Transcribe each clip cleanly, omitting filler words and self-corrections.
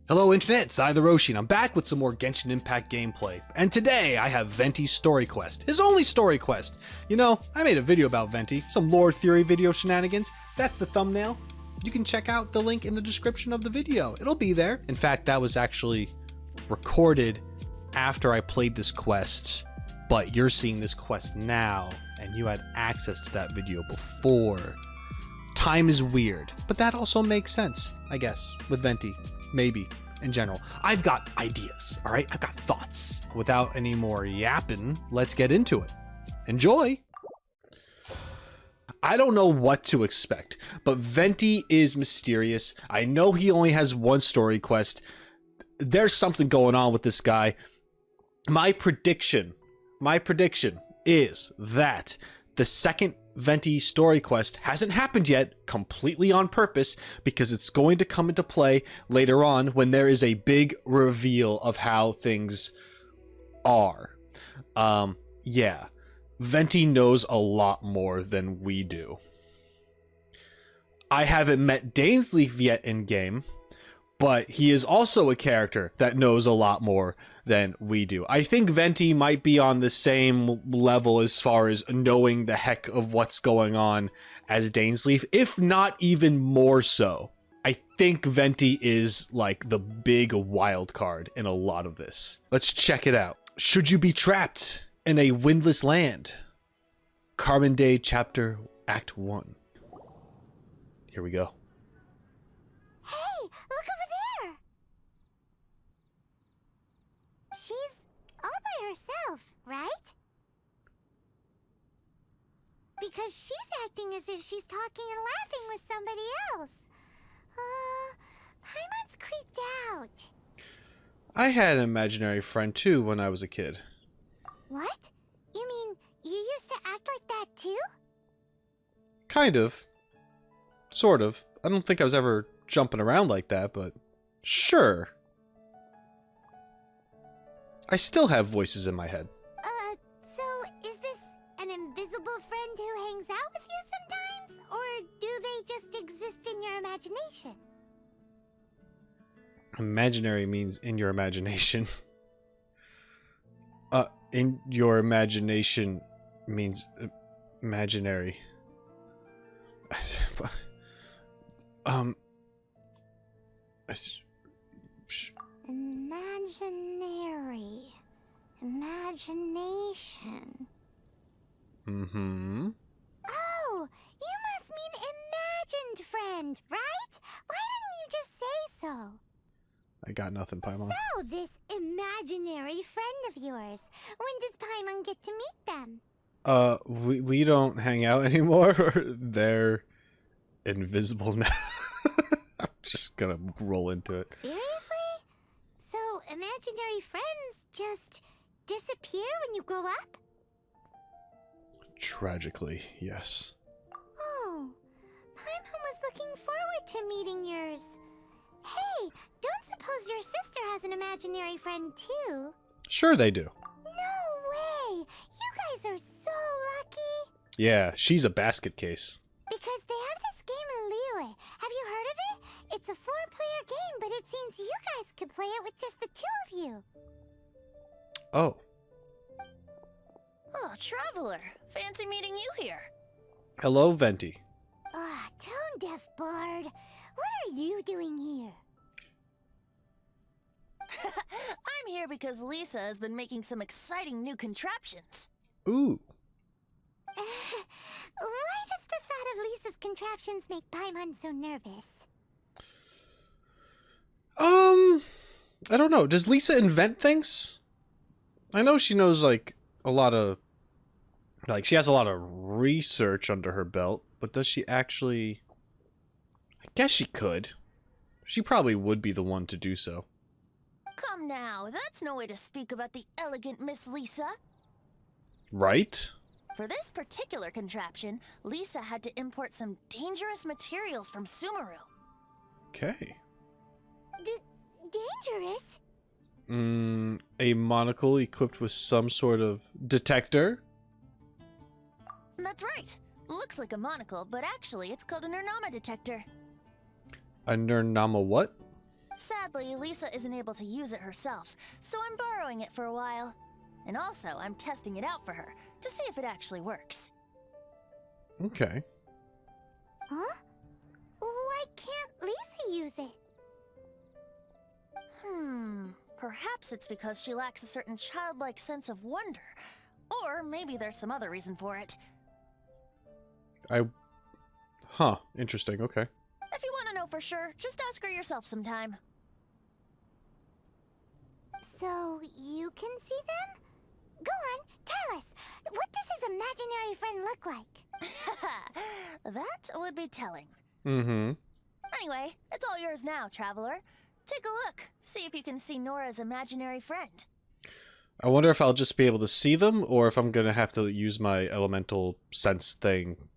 Hello Internet, it's TheRoschi, and I'm back with some more Genshin Impact gameplay. And today I have Venti's story quest, his only story quest. You know, I made a video about Venti, some lore theory video shenanigans. That's the thumbnail. You can check out the link in the description of the video. It'll be there. In fact, that was actually recorded after I played this quest, but you're seeing this quest now, and you had access to that video before. Time is weird, but that also makes sense, I guess, with Venti. Maybe, in general. I've got ideas, all right? I've got thoughts. Without any more yapping, let's get into it. Enjoy! I don't know what to expect, but Venti is mysterious. I know he only has one story quest. There's something going on with this guy. My prediction is that the second Venti story quest hasn't happened yet, completely on purpose, because it's going to come into play later on when there is a big reveal of how things are. Yeah, Venti knows a lot more than we do. I haven't met Dainsleif yet in game, but he is also a character that knows a lot more than we do. I think Venti might be on the same level as far as knowing the heck of what's going on as Dainsleif, if not even more so. I think Venti is like the big wild card in a lot of this. Let's check it out. Should you be trapped in a windless land? Carbon Day Chapter Act 1. Here we go. Hey, look over there! She's all by herself, right? Because she's acting as if she's talking and laughing with somebody else. Paimon's creeped out. I had an imaginary friend too when I was a kid. What? You mean you used to act like that too? Kind of. Sort of. I don't think I was ever jumping around like that, but sure. I still have voices in my head. So is this an invisible friend who hangs out with you sometimes? Or do they just exist in your imagination? Imaginary means in your imagination. In your imagination means imaginary. Imaginary. Imagination. Mm-hmm. Oh, you must mean imagined friend, right? Why didn't you just say so? I got nothing, Paimon. So, this imaginary friend of yours, when does Paimon get to meet them? We don't hang out anymore. They're invisible now. I'm just gonna roll into it. Seriously? So, imaginary friends just disappear when you grow up? Tragically, yes. Oh, Paimon was looking forward to meeting yours. Hey, don't suppose your sister has an imaginary friend too? Sure they do. No way! You guys are so lucky! Yeah, she's a basket case. Because they have this game in Liyue. Have you heard of it? It's a 4-player game, but it seems you guys could play it with just the 2 of you. Oh. Oh, Traveler. Fancy meeting you here. Hello, Venti. Tone-deaf bard. What are you doing here? I'm here because Lisa has been making some exciting new contraptions. Ooh. Why does the thought of Lisa's contraptions make Paimon so nervous? I don't know. Does Lisa invent things? I know she knows, like, a lot of... Like, she has a lot of research under her belt, but does she actually... I guess she could. She probably would be the one to do so. Come now, that's no way to speak about the elegant Miss Lisa. Right? For this particular contraption, Lisa had to import some dangerous materials from Sumeru. Okay. Dangerous? A monocle equipped with some sort of detector? That's right. Looks like a monocle, but actually it's called a Nernama detector. A Nernama what? Sadly, Lisa isn't able to use it herself, so I'm borrowing it for a while. And also, I'm testing it out for her, to see if it actually works. Okay. Huh? Why can't Lisa use it? Perhaps it's because she lacks a certain childlike sense of wonder. Or maybe there's some other reason for it. Huh. Interesting. Okay. If you want to know for sure, just ask her yourself sometime. So, you can see them? Go on, tell us. What does his imaginary friend look like? That would be telling. Mm-hmm. Anyway, it's all yours now, traveler. Take a look. See if you can see Nora's imaginary friend. I wonder if I'll just be able to see them, or if I'm gonna have to use my elemental sense thing. Do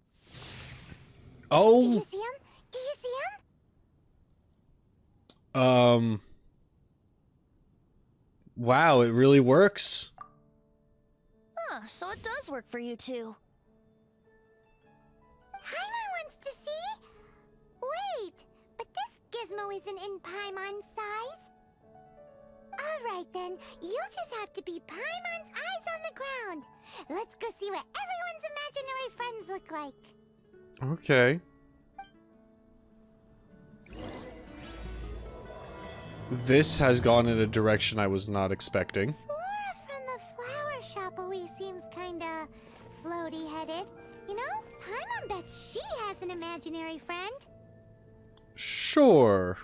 Oh! you see him? Do you see him? Wow, it really works. Huh, so it does work for you two. Paimon wants to see? Wait, but this gizmo isn't in Paimon's size. Alright then, you'll just have to be Paimon's eyes on the ground. Let's go see what everyone's imaginary friends look like. Okay. This has gone in a direction I was not expecting. Flora from the flower shop always seems kinda floaty-headed. You know, Paimon bets she has an imaginary friend. Sure.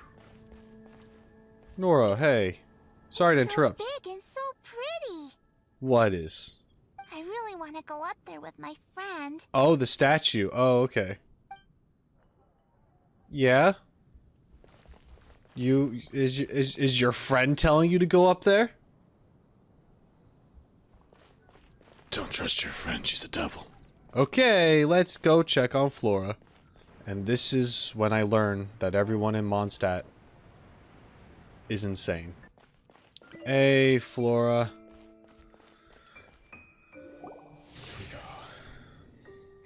Nora, hey. Sorry to interrupt. So big and so pretty. What is? I really want to go up there with my friend. Oh, the statue. Oh, okay. Yeah? Is your friend telling you to go up there? Don't trust your friend, she's the devil. Okay, let's go check on Flora. And this is when I learn that everyone in Mondstadt is insane. Hey, Flora.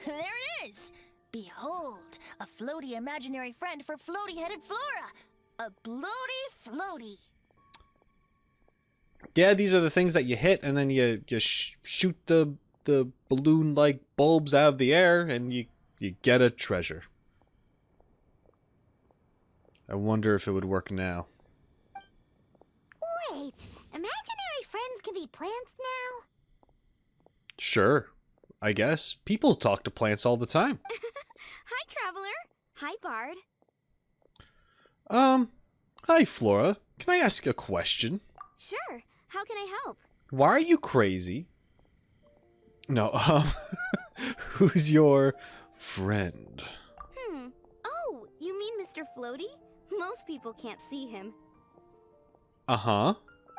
There it is! Behold, a floaty imaginary friend for floaty-headed Flora! A bloaty floaty! Yeah, these are the things that you hit, and then you shoot the balloon-like bulbs out of the air, and you get a treasure. I wonder if it would work now. Wait, imaginary friends can be plants now? Sure, I guess. People talk to plants all the time. Hi, Traveler. Hi, Bard. Hi, Flora. Can I ask a question? Sure. How can I help? Why are you crazy? No, who's your friend? Oh, you mean Mr. Floaty? Most people can't see him. Uh-huh.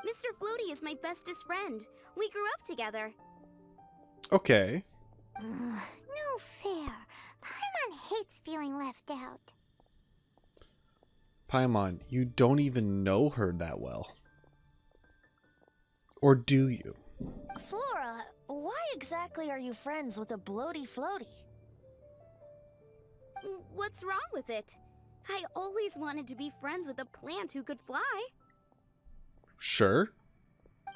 Mr. Floaty is my bestest friend. We grew up together. Okay. No fair. Paimon hates feeling left out. Paimon, you don't even know her that well. Or do you? Flora, why exactly are you friends with a bloaty floaty? What's wrong with it? I always wanted to be friends with a plant who could fly. Sure.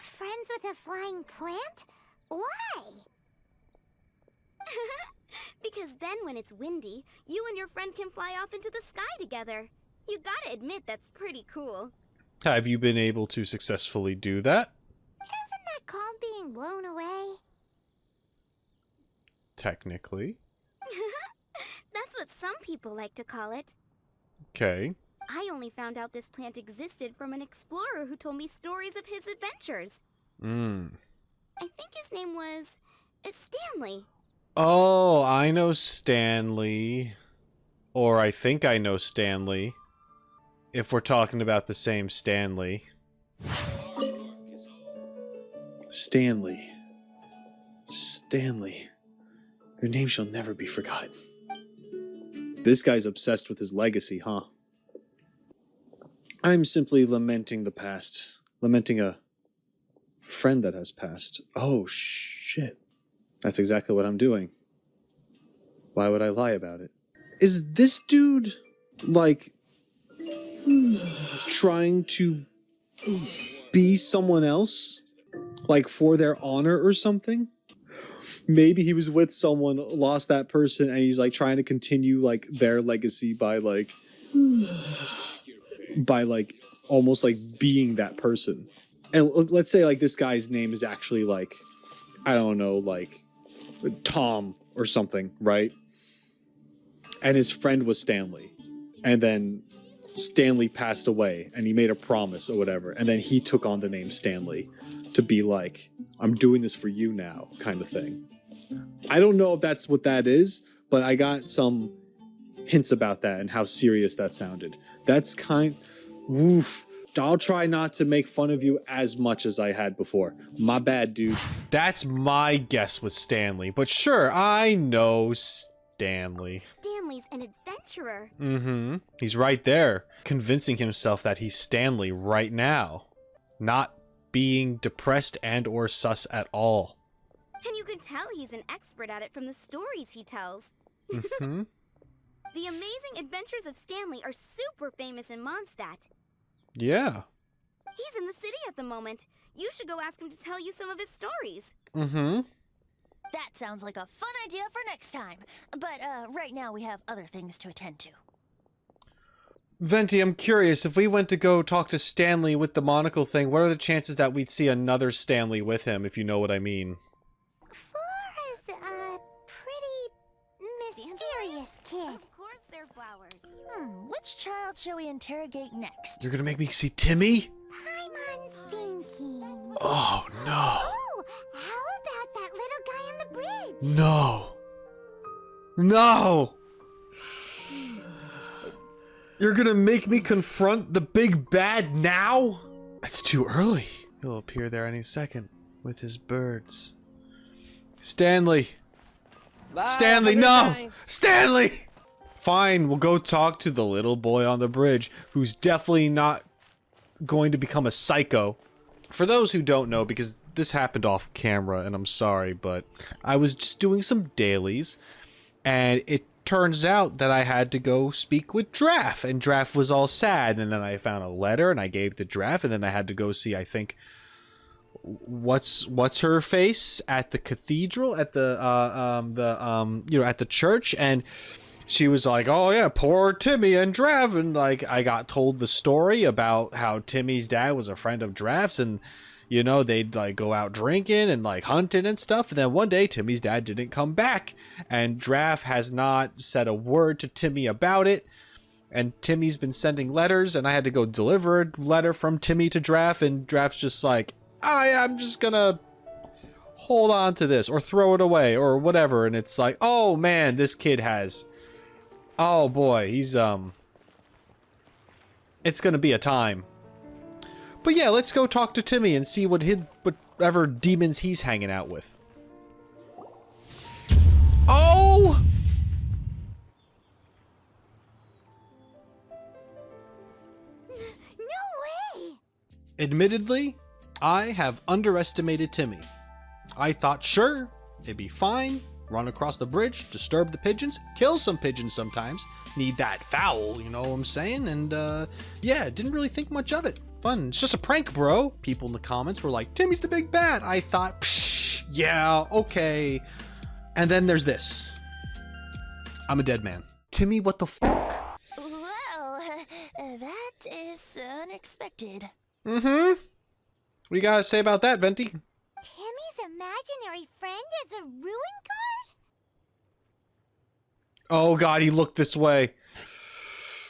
Friends with a flying plant? Why? Because then when it's windy, you and your friend can fly off into the sky together. You gotta admit that's pretty cool. Have you been able to successfully do that? Isn't that called being blown away? Technically. That's what some people like to call it. Okay. I only found out this plant existed from an explorer who told me stories of his adventures. I think his name was Stanley. Oh, I know Stanley. Or I think I know Stanley. If we're talking about the same Stanley. Stanley. Stanley. Your name shall never be forgotten. This guy's obsessed with his legacy, huh? I'm simply lamenting the past. Lamenting a friend that has passed. Oh, shit. That's exactly what I'm doing. Why would I lie about it? Is this dude, like, trying to be someone else, like for their honor or something. Maybe he was with someone, lost that person, and he's like trying to continue like their legacy by like almost like being that person. And let's say like this guy's name is actually like, I don't know, like Tom or something, right? And his friend was Stanley. And then Stanley passed away and he made a promise or whatever. And then he took on the name Stanley to be like, I'm doing this for you now, kind of thing. I don't know if that's what that is, but I got some hints about that and how serious that sounded. That's woof. I'll try not to make fun of you as much as I had before. My bad, dude. That's my guess with Stanley, but sure, I know Stanley. Stanley's an adventurer. Mm-hmm. He's right there, convincing himself that he's Stanley right now. Not being depressed and or sus at all. And you can tell he's an expert at it from the stories he tells. Mm-hmm. The Amazing Adventures of Stanley are super famous in Mondstadt. Yeah. He's in the city at the moment. You should go ask him to tell you some of his stories. Mm-hmm. That sounds like a fun idea for next time. But right now we have other things to attend to. Venti, I'm curious, if we went to go talk to Stanley with the monocle thing, what are the chances that we'd see another Stanley with him, if you know what I mean? Flora's a pretty mysterious kid. Of course they're flowers. Which child shall we interrogate next? You're gonna make me see Timmy? Paimon's thinking. Oh, no. Oh, how about that little guy on the bridge? No. No! You're gonna make me confront the big bad now? It's too early. He'll appear there any second with his birds. Stanley! Bye, Stanley, have a no! good night. Stanley! Fine, we'll go talk to the little boy on the bridge, who's definitely not going to become a psycho. For those who don't know, because this happened off camera, and I'm sorry, but I was just doing some dailies, and it turns out that I had to go speak with Draff, and Draff was all sad, and then I found a letter, and I gave the Draff, and then I had to go see, I think, what's her face at the cathedral, at the you know, at the church, and she was like, oh yeah, poor Timmy and Draff, and like I got told the story about how Timmy's dad was a friend of Draff's, and you know, they'd like go out drinking and like hunting and stuff, and then one day Timmy's dad didn't come back, and Draff has not said a word to Timmy about it, and Timmy's been sending letters, and I had to go deliver a letter from Timmy to Draff, and Draff's just like, I'm just gonna hold on to this or throw it away or whatever, and it's like, oh man, this kid has, oh boy, he's it's gonna be a time. But yeah, let's go talk to Timmy and see whatever demons he's hanging out with. Oh! No way! Admittedly, I have underestimated Timmy. I thought, sure, it'd be fine, run across the bridge, disturb the pigeons, kill some pigeons sometimes, need that fowl, you know what I'm saying? And yeah, didn't really think much of it. Fun, it's just a prank, bro. People in the comments were like, Timmy's the big bad. I thought, psh, yeah, okay. And then there's this. I'm a dead man. Timmy, what the fuck? Well, that is unexpected. Mm-hmm. What do you gotta say about that, Venti? Timmy's imaginary friend is a ruin guard? Oh god, he looked this way.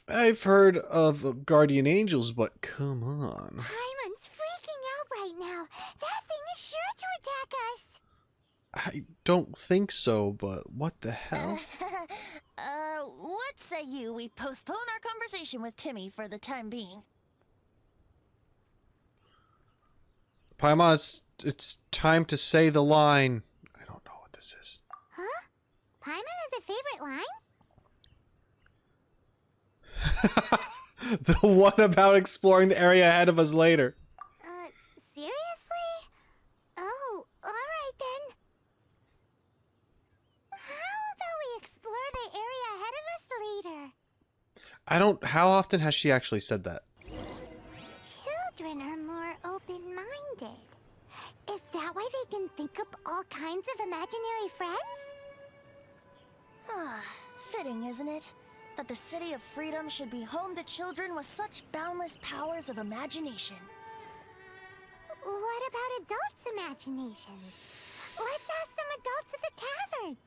I've heard of guardian angels, but come on. Paimon's freaking out right now. That thing is sure to attack us. I don't think so, but what the hell? What say we postpone our conversation with Timmy for the time being? Paimon, it's time to say the line. I don't know what this is. Huh? Paimon has a favorite line? The one about exploring the area ahead of us later. Seriously? Oh, alright then. How about we explore the area ahead of us later? I don't... How often has she actually said that? Children are more open-minded. Is that why they can think up all kinds of imaginary friends? Ah, fitting, isn't it? That the City of Freedom should be home to children with such boundless powers of imagination. What about adults' imaginations? Let's ask some adults at the tavern.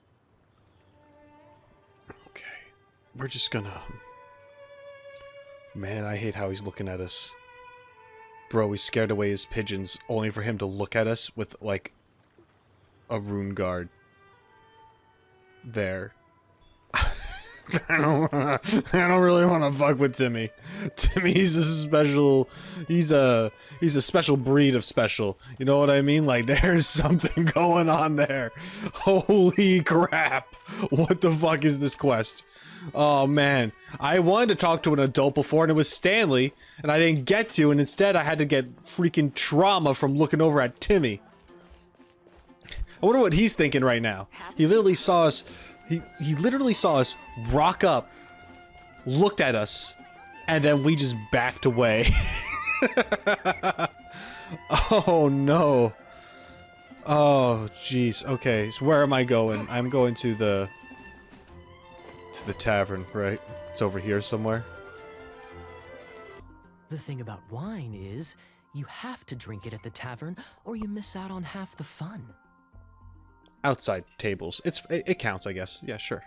Okay. We're just gonna... Man, I hate how he's looking at us. Bro, he scared away his pigeons, only for him to look at us with, like, a rune guard. There. I don't really want to fuck with Timmy. Timmy's a special... He's a special breed of special. You know what I mean? Like, there's something going on there. Holy crap. What the fuck is this quest? Oh, man. I wanted to talk to an adult before, and it was Stanley, and I didn't get to, and instead I had to get freaking trauma from looking over at Timmy. I wonder what he's thinking right now. He literally saw us... He literally saw us rock up, looked at us, and then we just backed away. Oh, no. Oh, jeez. Okay, so where am I going? I'm going to the tavern, right? It's over here somewhere. The thing about wine is, you have to drink it at the tavern, or you miss out on half the fun. Outside tables. It counts, I guess. Yeah, sure.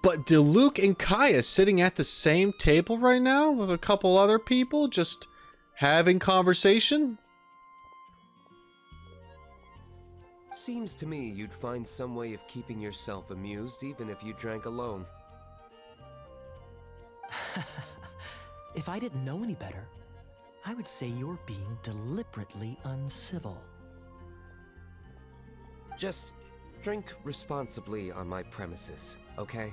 But Diluc and Kaya sitting at the same table right now with a couple other people just having conversation? Seems to me you'd find some way of keeping yourself amused even if you drank alone. If I didn't know any better, I would say you're being deliberately uncivil. Just drink responsibly on my premises, okay?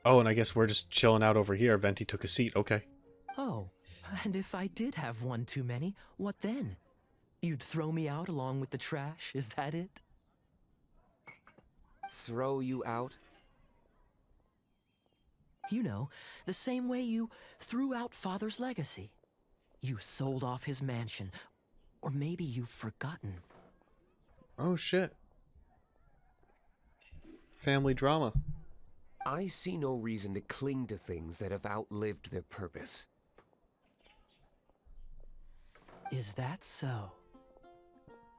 Oh, and I guess we're just chilling out over here. Venti took a seat. Okay. Oh, and if I did have one too many, what then? You'd throw me out along with the trash, is that it? Throw you out? You know, the same way you threw out Father's legacy. You sold off his mansion, or maybe you've forgotten. Oh, shit. Family drama. I see no reason to cling to things that have outlived their purpose. Is that so?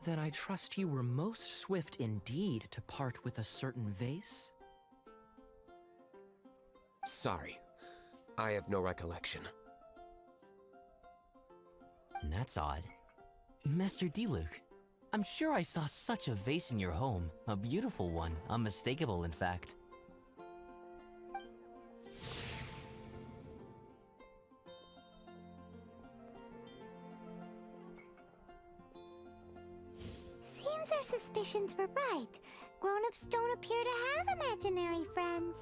Then I trust you were most swift indeed to part with a certain vase? Sorry, I have no recollection. That's odd. Master Diluc, I'm sure I saw such a vase in your home. A beautiful one, unmistakable in fact. Seems our suspicions were right. Grown-ups don't appear to have imaginary friends.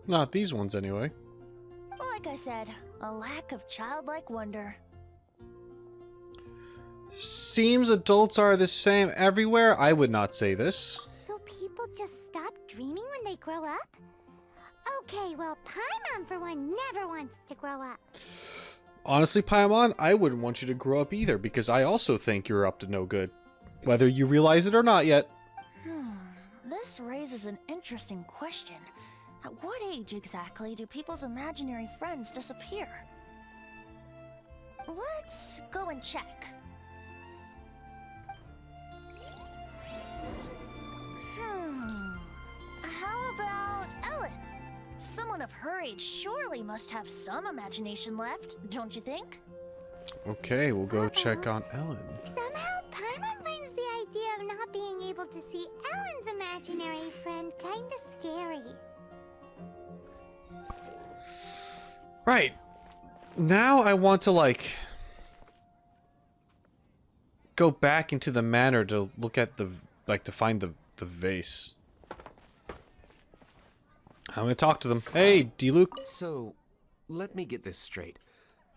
Not these ones, anyway. Like I said, a lack of childlike wonder. Seems adults are the same everywhere. I would not say this. So people just stop dreaming when they grow up? Okay, well, Paimon, for one, never wants to grow up. Honestly, Paimon, I wouldn't want you to grow up either, because I also think you're up to no good. Whether you realize it or not yet. This raises an interesting question. At what age exactly do people's imaginary friends disappear? Let's go and check. How about Ellen? Someone of her age surely must have some imagination left, don't you think? Okay, we'll go check on Ellen. Somehow, Paimon finds the idea of not being able to see Ellen's imaginary friend kinda scary. Right. Now I want to, like, go back into the manor to look at the, like, to find the vase. I'm gonna talk to them. Hey, Diluc. So, let me get this straight.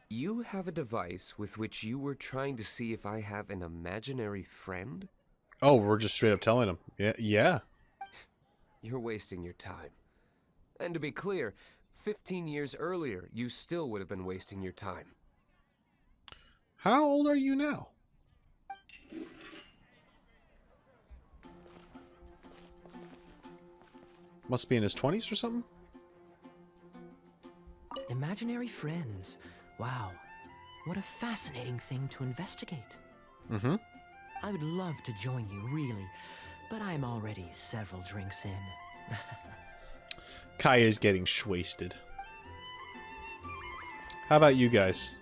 You have a device with which you were trying to see if I have an imaginary friend? Oh, we're just straight up telling them. Yeah. You're wasting your time. And to be clear, 15 years earlier, you still would have been wasting your time. How old are you now? Must be in his 20s or something? Imaginary friends. Wow. What a fascinating thing to investigate. Mm-hmm. I would love to join you, really, but I'm already several drinks in. Kaya's getting shwasted. How about you guys?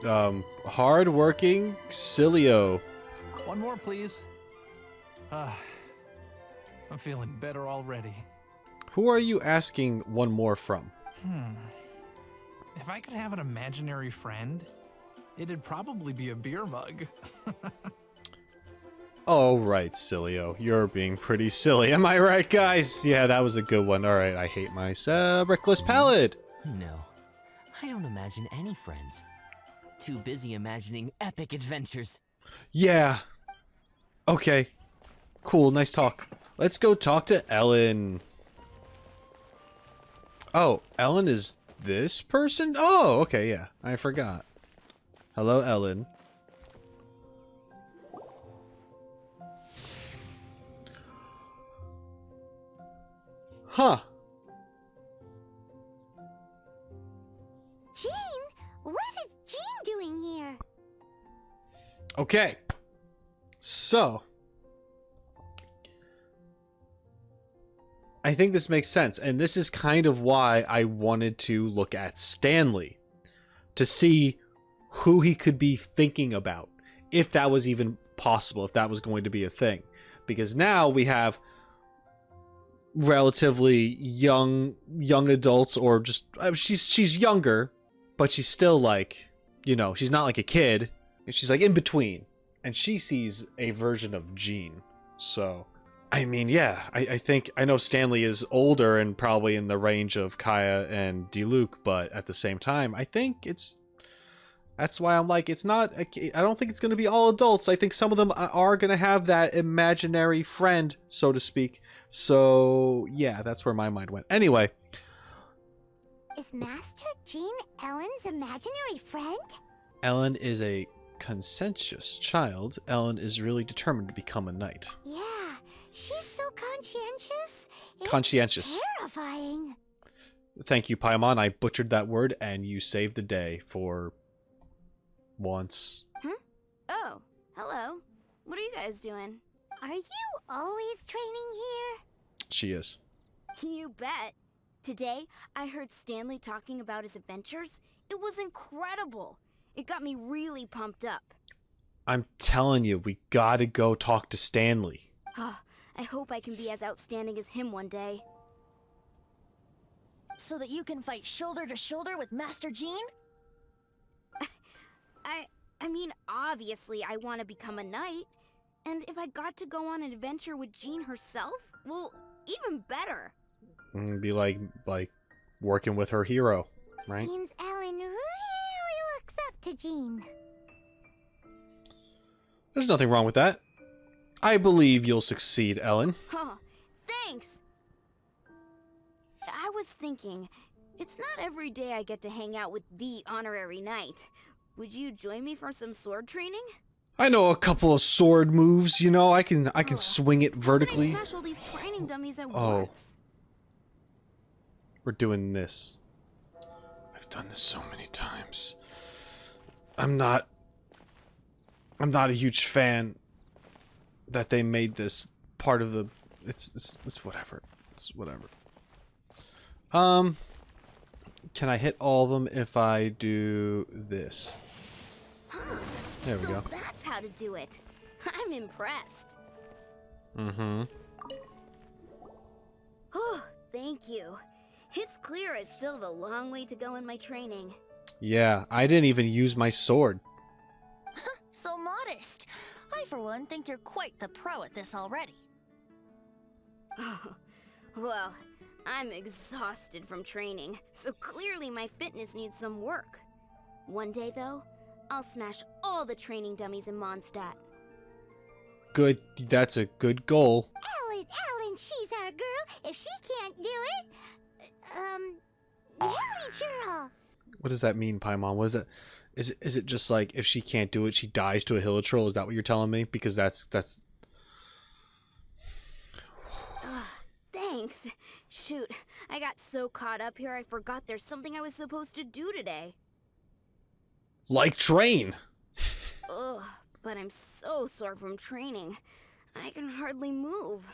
Hard-working Cilio. One more, please. I'm feeling better already. Who are you asking one more from? If I could have an imaginary friend, it'd probably be a beer mug. Oh, right, Cilio. You're being pretty silly. Am I right, guys? Yeah, that was a good one. All right, I hate my reckless palate. No, I don't imagine any friends. Too busy imagining epic adventures. Yeah. Okay. Cool, nice talk. Let's go talk to Ellen. Oh, Ellen is this person? Oh, okay, yeah. I forgot. Hello, Ellen. Huh. Jean? What is Jean doing here? Okay. So, I think this makes sense, and this is kind of why I wanted to look at Stanley to see who he could be thinking about, if that was even possible, if that was going to be a thing. Because now we have relatively young adults, or just she's younger, but she's still like, you know, she's not like a kid. She's like in between, and she sees a version of Jean. So, I mean, yeah, I think I know Stanley is older and probably in the range of Kaya and Diluc, but at the same time, I think that's why I'm like, it's not, I don't think it's going to be all adults. I think some of them are going to have that imaginary friend, so to speak. So, yeah, that's where my mind went. Anyway. Is Master Jean Ellen's imaginary friend? Ellen is a conscientious child. Ellen is really determined to become a knight. Yeah, she's so conscientious. It's Conscientious. terrifying. Thank you, Paimon. I butchered that word, and you saved the day for once. Huh? Oh, hello. What are you guys doing? Are you always training here? She is. You bet. Today, I heard Stanley talking about his adventures. It was incredible. It got me really pumped up. I'm telling you, we gotta go talk to Stanley. I hope I can be as outstanding as him one day. So that you can fight shoulder to shoulder with Master Jean? I mean, obviously I want to become a knight. And if I got to go on an adventure with Jean herself, well, even better. Be like working with her hero, right? Seems Ellen really looks up to Jean. There's nothing wrong with that. I believe you'll succeed, Ellen. Oh, thanks. I was thinking, it's not every day I get to hang out with the honorary knight. Would you join me for some sword training? I know a couple of sword moves, you know. I can swing it vertically. How can I smash all these training dummies at once? We're doing this. I've done this so many times. I'm not a huge fan that they made this part of the it's whatever. It's whatever. Can I hit all of them if I do this? There we go. So that's how to do it. I'm impressed. Mm-hmm. Oh, thank you. It's clear I still have a long way to go in my training. Yeah, I didn't even use my sword. So modest. I, for one, think you're quite the pro at this already. Oh, well, I'm exhausted from training, so clearly my fitness needs some work. One day, though, I'll smash all the training dummies in Mondstadt. Good, that's a good goal. Ellen, she's our girl. If she can't do it, Hilly churl. What does that mean, Paimon? What is it? Is it just like if she can't do it, she dies to a hilichurl? Is that what you're telling me? Because that's. Thanks. Shoot, I got so caught up here I forgot there's something I was supposed to do today. Like train. Ugh, but I'm so sore from training. I can hardly move.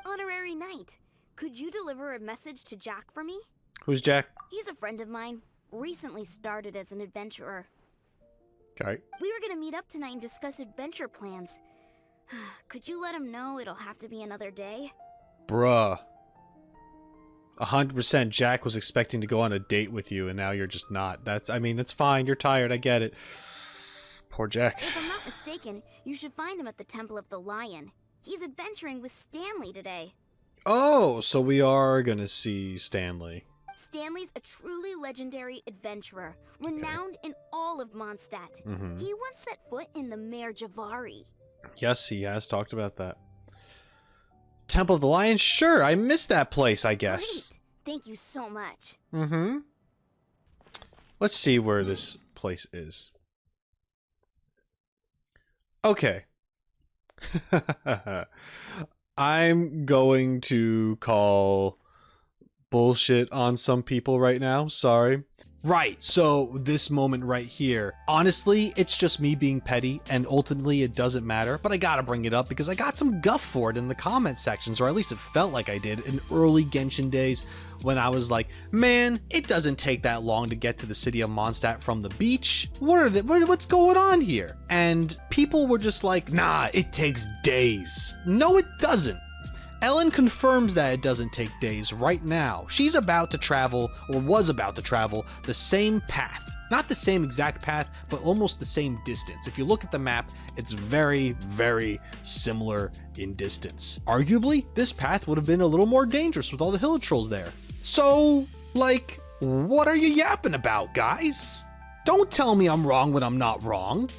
Honorary Knight, could you deliver a message to Jack for me? Who's Jack? He's a friend of mine. Recently started as an adventurer. Okay. We were gonna meet up tonight and discuss adventure plans. Could you let him know it'll have to be another day? Bruh. 100% Jack was expecting to go on a date with you and now you're just not. I mean, it's fine. You're tired. I get it. Poor Jack. If I'm not mistaken, you should find him at the Temple of the Lion. He's adventuring with Stanley today. Oh, so we are gonna see Stanley. Stanley's a truly legendary adventurer, renowned in all of Mondstadt. Mm-hmm. He once set foot in the Mare Javari. Yes, he has talked about that. Temple of the Lion? Sure, I missed that place, I guess. Great. Thank you so much. Mm-hmm. Let's see where this place is. Okay. I'm going to call bullshit on some people right now. Sorry. Right, so this moment right here, honestly, it's just me being petty, and ultimately it doesn't matter, but I gotta bring it up because I got some guff for it in the comment sections, or at least it felt like I did in early Genshin days when I was like, man, it doesn't take that long to get to the city of Mondstadt from the beach. What's going on here? And people were just like, nah, it takes days. No, it doesn't. Ellen confirms that it doesn't take days right now. She's about to travel, or was about to travel, the same path. Not the same exact path, but almost the same distance. If you look at the map, it's very, very similar in distance. Arguably, this path would have been a little more dangerous with all the hilichurls there. So, like, what are you yapping about, guys? Don't tell me I'm wrong when I'm not wrong.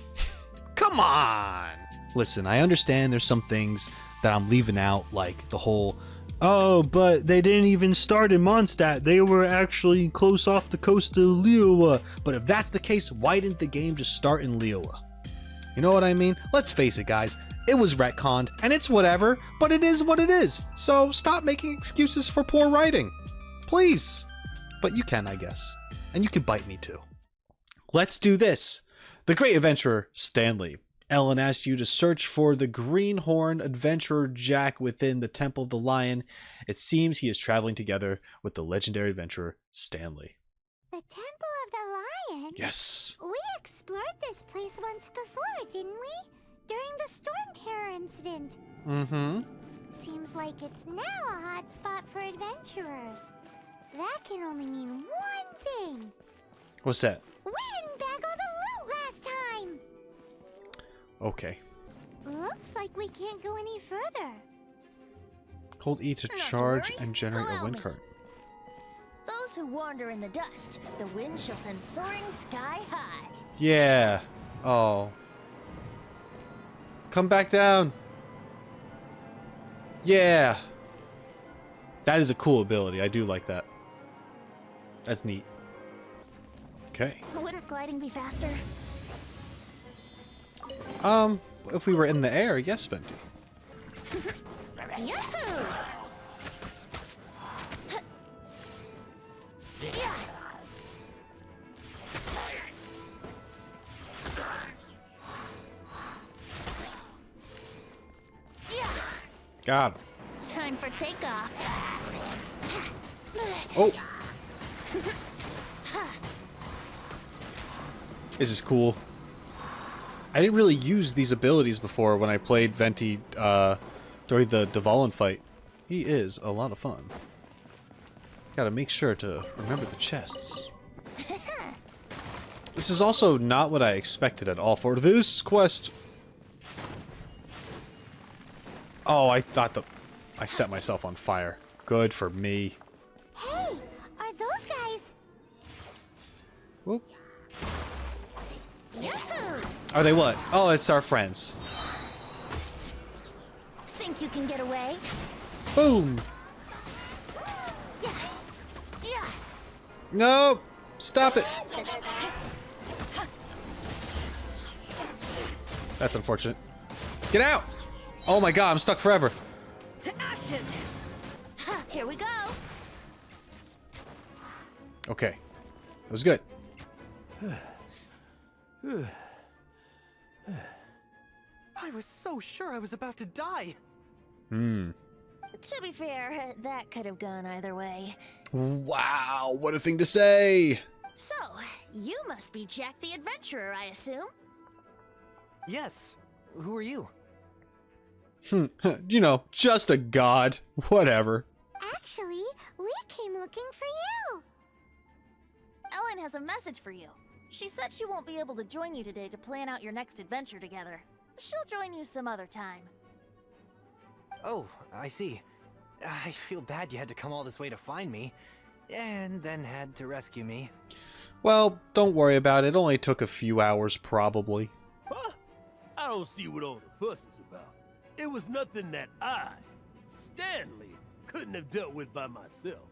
Come on! Listen, I understand there's some things that I'm leaving out, like the whole, oh, but they didn't even start in Mondstadt. They were actually close off the coast of Liyue. But if that's the case, why didn't the game just start in Liyue? You know what I mean? Let's face it, guys. It was retconned, and it's whatever, but it is what it is. So stop making excuses for poor writing. Please. But you can, I guess. And you can bite me too. Let's do this. The great adventurer, Stanley. Ellen asks you to search for the greenhorn adventurer Jack within the Temple of the Lion. It seems he is traveling together with the legendary adventurer Stanley. The Temple of the Lion? Yes. We explored this place once before, didn't we? During the Storm Terror incident. Mm-hmm. Seems like it's now a hot spot for adventurers. That can only mean one thing. What's that? We didn't bag all the loot last time. Okay. Looks like we can't go any further. Hold E to Not to charge worry. and generate a Allow wind me. current. Those who wander in the dust, the wind shall send soaring sky high. Yeah. Oh. Come back down. Yeah. That is a cool ability. I do like that. That's neat. Okay. Wouldn't gliding be faster? If we were in the air, yes, Venti. Yahoo! Yeah. Yeah. Got him. Time for takeoff. Oh. This is cool. I didn't really use these abilities before when I played Venti during the Dvalin fight. He is a lot of fun. Gotta make sure to remember the chests. This is also not what I expected at all for this quest. Oh, I thought I set myself on fire. Good for me. Hey, are those guys? Whoop. Yahoo! Are they what? Oh, it's our friends. Think you can get away? Boom. Yeah. No! Stop it! That's unfortunate. Get out! Oh my god, I'm stuck forever. To ashes! Here we go! Okay. It was good. I was so sure I was about to die. To be fair, that could have gone either way. Wow, what a thing to say! So, you must be Jack the Adventurer, I assume? Yes. Who are you? You know, just a god. Whatever. Actually, we came looking for you. Ellen has a message for you. She said she won't be able to join you today to plan out your next adventure together. She'll join you some other time. Oh, I see. I feel bad you had to come all this way to find me, and then had to rescue me. Well, don't worry about it. It only took a few hours, probably. Huh? I don't see what all the fuss is about. It was nothing that I, Stanley, couldn't have dealt with by myself.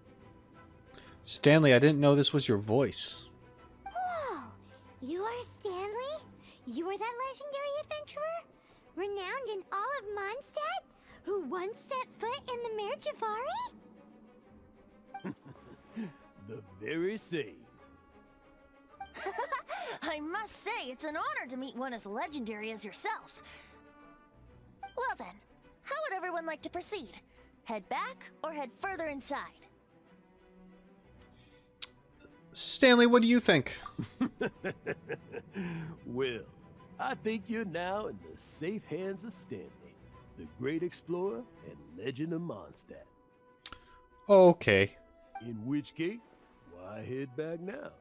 Stanley, I didn't know this was your voice. Whoa! You are Stanley? You are that legendary adventurer? Renowned in all of Mondstadt? Who once set foot in the Mare Javari? The very same. I must say, it's an honor to meet one as legendary as yourself. Well then, how would everyone like to proceed? Head back or head further inside? Stanley, what do you think? Well, I think you're now in the safe hands of Stanley, the great explorer and legend of Mondstadt. Okay. In which case, why head back now?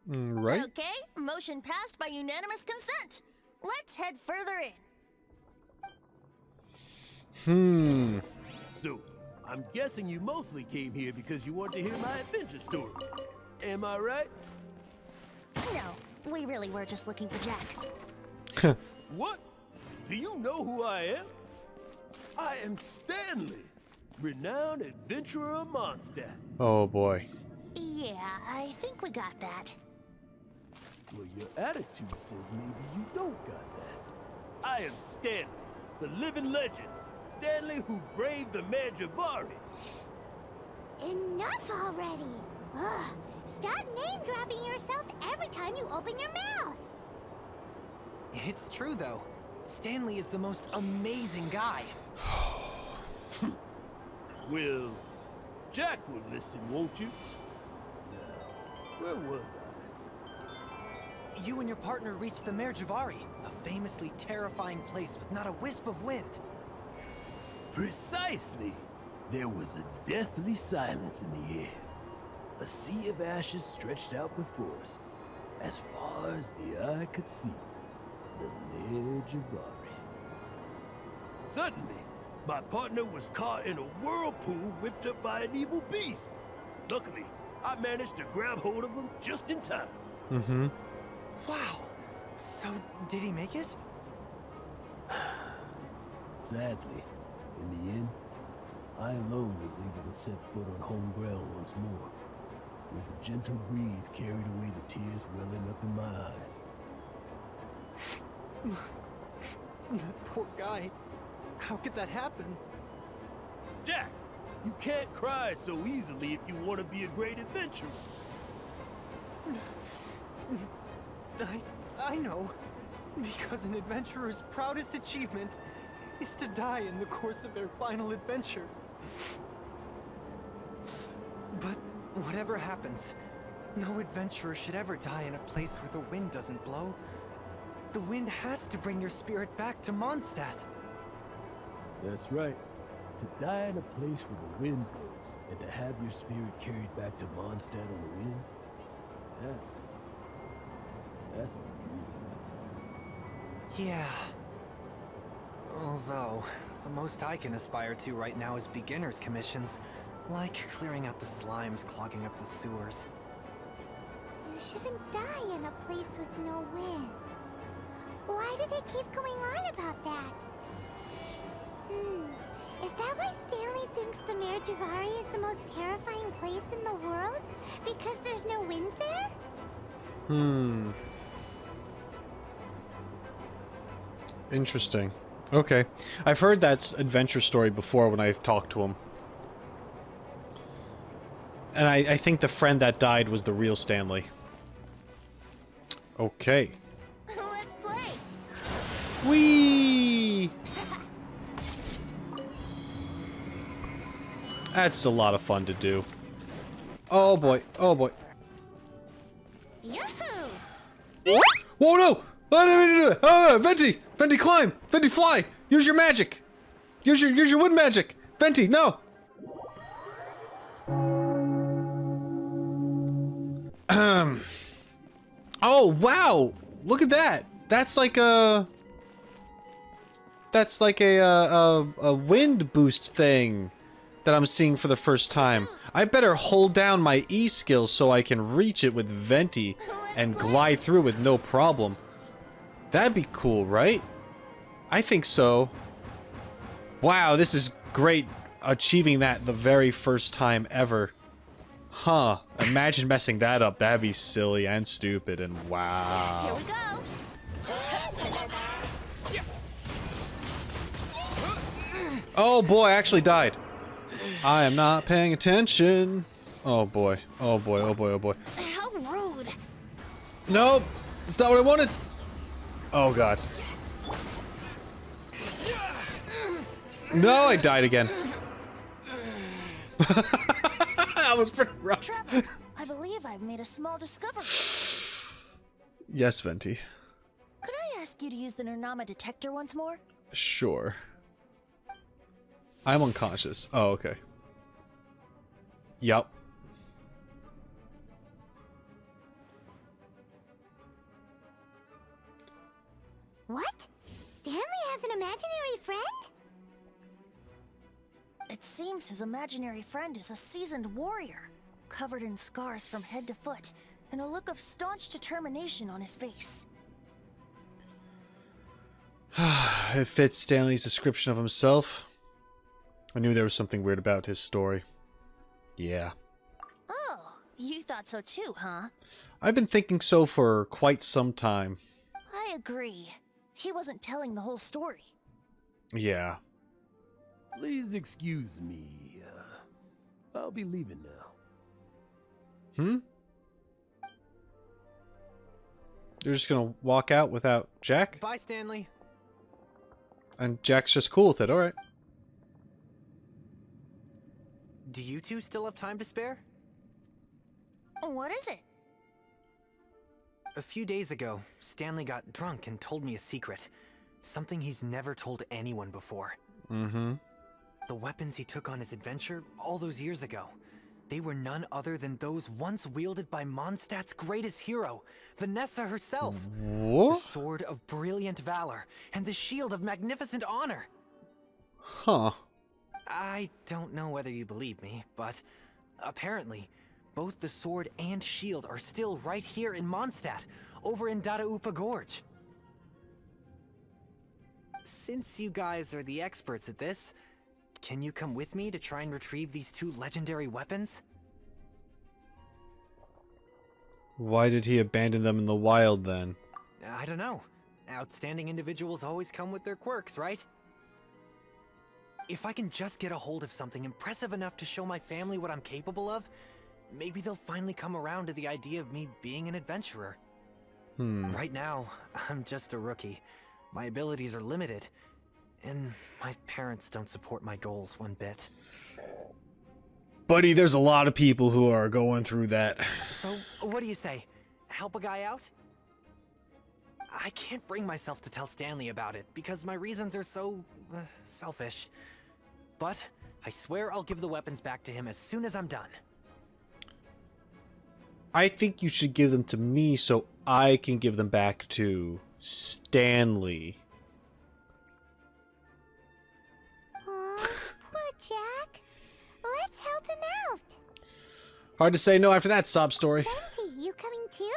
Right? Okay, motion passed by unanimous consent. Let's head further in. So, I'm guessing you mostly came here because you want to hear my adventure stories. Am I right? No, we really were just looking for Jack. What? Do you know who I am? I am Stanley, renowned adventurer of Mondstadt. Oh boy. Yeah, I think we got that. Well, your attitude says maybe you don't got that. I am Stanley, the living legend. Stanley who braved the Mare Javari. Enough already! Ugh! Stop name-dropping yourself every time you open your mouth! It's true, though. Stanley is the most amazing guy. Well, Jack will listen, won't you? Now, where was I? You and your partner reached the Mare Javari, a famously terrifying place with not a wisp of wind. Precisely! There was a deathly silence in the air. A sea of ashes stretched out before us, as far as the eye could see. The Mare Javari. Suddenly, my partner was caught in a whirlpool whipped up by an evil beast. Luckily, I managed to grab hold of him just in time. Wow. So, did he make it? Sadly, in the end, I alone was able to set foot on home ground once more, where the gentle breeze carried away the tears welling up in my eyes. That poor guy. How could that happen? Jack, you can't cry so easily if you want to be a great adventurer. I know. Because an adventurer's proudest achievement is to die in the course of their final adventure. But whatever happens, no adventurer should ever die in a place where the wind doesn't blow. The wind has to bring your spirit back to Mondstadt. That's right. To die in a place where the wind blows, and to have your spirit carried back to Mondstadt on the wind, that's the dream. Yeah. Although, the most I can aspire to right now is beginner's commissions, like clearing out the slimes clogging up the sewers. You shouldn't die in a place with no wind. Why do they keep going on about that? Is that that why Stanley thinks the Mare Javari is the most terrifying place in the world? Because there's no wind there? Interesting. Okay. I've heard that adventure story before when I've talked to him. And I think the friend that died was the real Stanley. Okay. Let's play. Whee! That's a lot of fun to do. Oh boy. Oh boy. Yahoo! Whoa, no! I didn't mean to do that. Oh, Venti! Venti, climb! Venti, fly! Use your magic! Use your wind magic! Venti, no! Oh, wow! Look at that! That's like a... That's like a wind boost thing that I'm seeing for the first time. I better hold down my E skill so I can reach it with Venti and glide through with no problem. That'd be cool, right? I think so. Wow, this is great achieving that the very first time ever. Huh. Imagine messing that up. That'd be silly and stupid and Here wow. we go. Oh boy, I actually died. I am not paying attention. Oh boy. Oh boy, oh boy, oh boy. How rude. Nope. It's not what I wanted. Oh god. No, I died again. That was pretty rough. Trevor, I believe I've made a small discovery. Yes, Venti. Could I ask you to use the Nernama detector once more? Sure. I'm unconscious. Oh, okay. Yup. What? Stanley has an imaginary friend? It seems his imaginary friend is a seasoned warrior, covered in scars from head to foot, and a look of staunch determination on his face. It fits Stanley's description of himself. I knew there was something weird about his story. Yeah. Oh, you thought so too, huh? I've been thinking so for quite some time. I agree. He wasn't telling the whole story. Yeah. Please excuse me. I'll be leaving now. Hmm? You're just gonna walk out without Jack? Bye, Stanley. And Jack's just cool with it, alright. Do you two still have time to spare? What is it? A few days ago, Stanley got drunk and told me a secret. Something he's never told anyone before. Mm-hmm. The weapons he took on his adventure all those years ago, they were none other than those once wielded by Mondstadt's greatest hero, Vanessa herself. The What? sword of brilliant valor and the shield of magnificent honor. Huh. I don't know whether you believe me, but apparently, both the sword and shield are still right here in Mondstadt, over in Dadaupa Gorge. Since you guys are the experts at this, can you come with me to try and retrieve these two legendary weapons? Why did he abandon them in the wild then? I don't know. Outstanding individuals always come with their quirks, right? If I can just get a hold of something impressive enough to show my family what I'm capable of, maybe they'll finally come around to the idea of me being an adventurer. Right now, I'm just a rookie. My abilities are limited, and my parents don't support my goals one bit. Buddy, there's a lot of people who are going through that. So, what do you say? Help a guy out? I can't bring myself to tell Stanley about it, because my reasons are so... selfish. But, I swear I'll give the weapons back to him as soon as I'm done. I think you should give them to me so I can give them back to Stanley. Aw, poor Jack. Let's help him out. Hard to say no after that sob story. Venti, you coming too?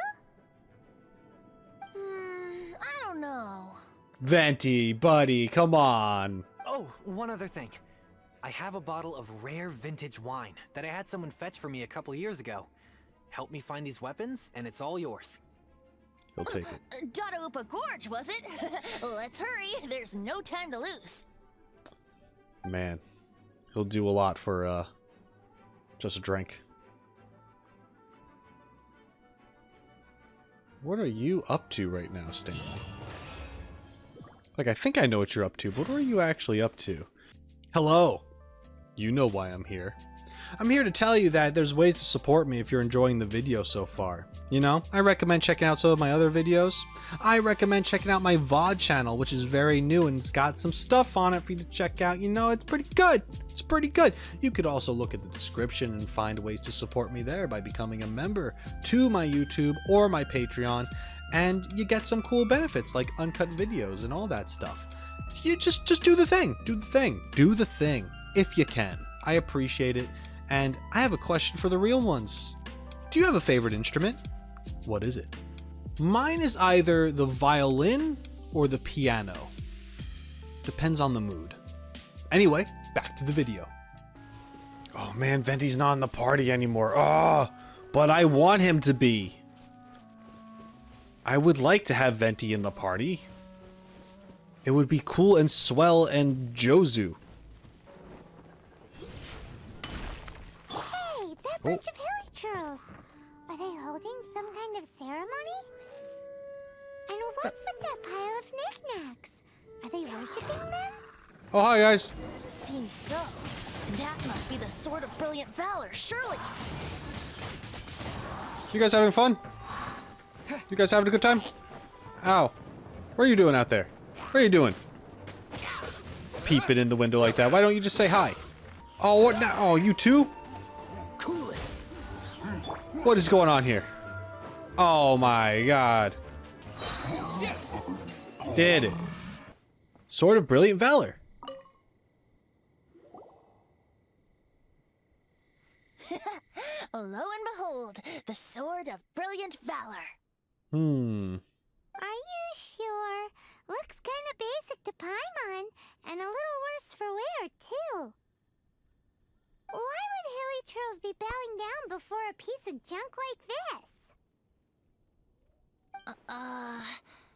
I don't know. Venti, buddy, come on. Oh, one other thing. I have a bottle of rare vintage wine that I had someone fetch for me a couple years ago. Help me find these weapons, and it's all yours. He'll take it. Dadaupa Gorge, was it? Let's hurry. There's no time to lose. Man, he'll do a lot for just a drink. What are you up to right now, Stanley? Like, I think I know what you're up to, but what are you actually up to? Hello! You know why I'm here. I'm here to tell you that there's ways to support me if you're enjoying the video so far. You know, I recommend checking out some of my other videos. I recommend checking out my VOD channel, which is very new and it's got some stuff on it for you to check out. You know, it's pretty good. It's pretty good. You could also look at the description and find ways to support me there by becoming a member to my YouTube or my Patreon, and you get some cool benefits like uncut videos and all that stuff. You just do the thing. Do the thing. Do the thing if you can. I appreciate it. And I have a question for the real ones. Do you have a favorite instrument? What is it? Mine is either the violin or the piano. Depends on the mood. Anyway, back to the video. Oh man, Venti's not in the party anymore. Oh, but I want him to be. I would like to have Venti in the party. It would be cool and swell and Jozu. Bunch of hilly churls. Are they holding some kind of ceremony? And what's with that pile of knickknacks? Are they worshipping them? Oh, hi guys. Seems so. That must be the Sword of Brilliant Valor, surely. You guys having fun? You guys having a good time? Ow. What are you doing out there? What are you doing? Peeping in the window like that. Why don't you just say hi? Oh, what now? Oh, you too? Cool it. What is going on here? Oh my god. Did it. Sword of Brilliant Valor. Lo and behold, the Sword of Brilliant Valor. Are you sure? Looks kind of basic to Paimon, and a little worse for wear, too. Why would hilly churls be bowing down before a piece of junk like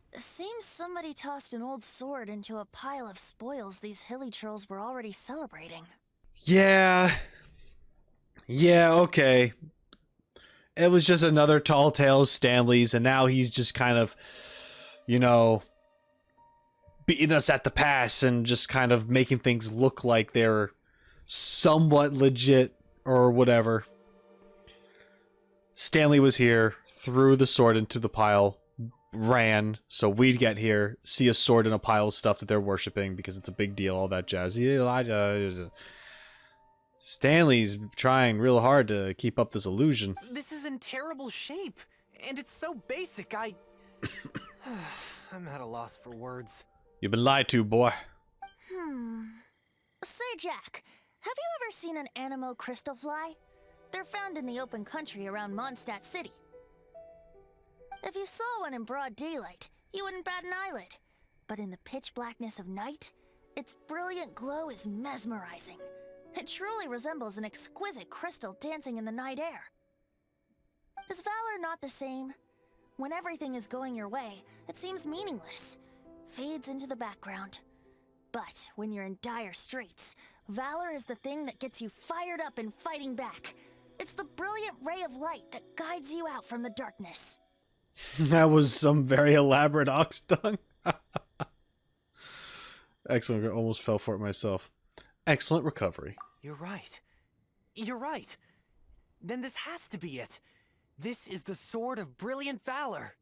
this? Seems somebody tossed an old sword into a pile of spoils these hilly churls were already celebrating. Yeah. Yeah, okay. It was just another Tall Tales Stanley's, and now he's just kind of, you know, beating us at the pass and just kind of making things look like they're somewhat legit or whatever. Stanley was here, threw the sword into the pile, ran, so we'd get here, see a sword in a pile of stuff that they're worshipping because it's a big deal, all that jazz. Stanley's trying real hard to keep up this illusion. This is in terrible shape, and it's so basic, I'm at a loss for words. You've been lied to, boy. Say, Jack, have you ever seen an Anemo crystal fly? They're found in the open country around Mondstadt City. If you saw one in broad daylight, you wouldn't bat an eyelid. But in the pitch blackness of night, its brilliant glow is mesmerizing. It truly resembles an exquisite crystal dancing in the night air. Is valor not the same? When everything is going your way, it seems meaningless, fades into the background. But when you're in dire straits, valor is the thing that gets you fired up and fighting back. It's the brilliant ray of light that guides you out from the darkness. That was some very elaborate ox tongue. Excellent. I almost fell for it myself. Excellent recovery. You're right. You're right. Then this has to be it. This is the Sword of Brilliant Valor.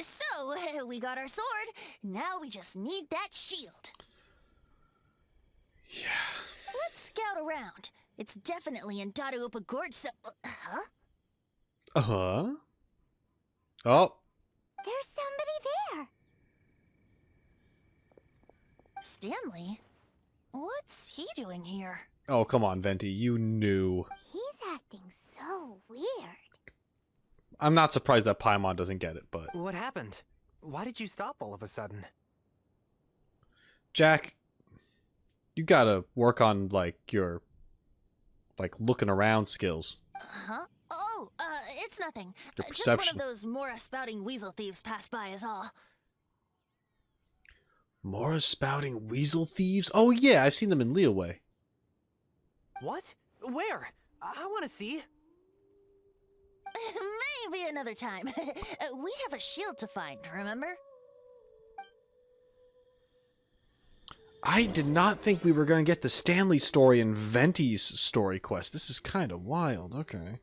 So, we got our sword. Now we just need that shield. Yeah. Let's scout around. It's definitely in Dadaupa Gorge, so... Huh? Uh-huh. Oh. There's somebody there. Stanley? What's he doing here? Oh, come on, Venti. You knew. He's acting so weird. I'm not surprised that Paimon doesn't get it, but... What happened? Why did you stop all of a sudden? Jack, you gotta work on, like, your, like, looking around skills. Huh? Oh, it's nothing. Your Just one perception. of those Mora-spouting weasel thieves passed by is all. Mora spouting weasel thieves? Oh yeah, I've seen them in Leeway. What? Where? I want to see. Maybe another time. We have a shield to find, remember? I did not think we were going to get the Stanley story and Venti's story quest. This is kind of wild. Okay.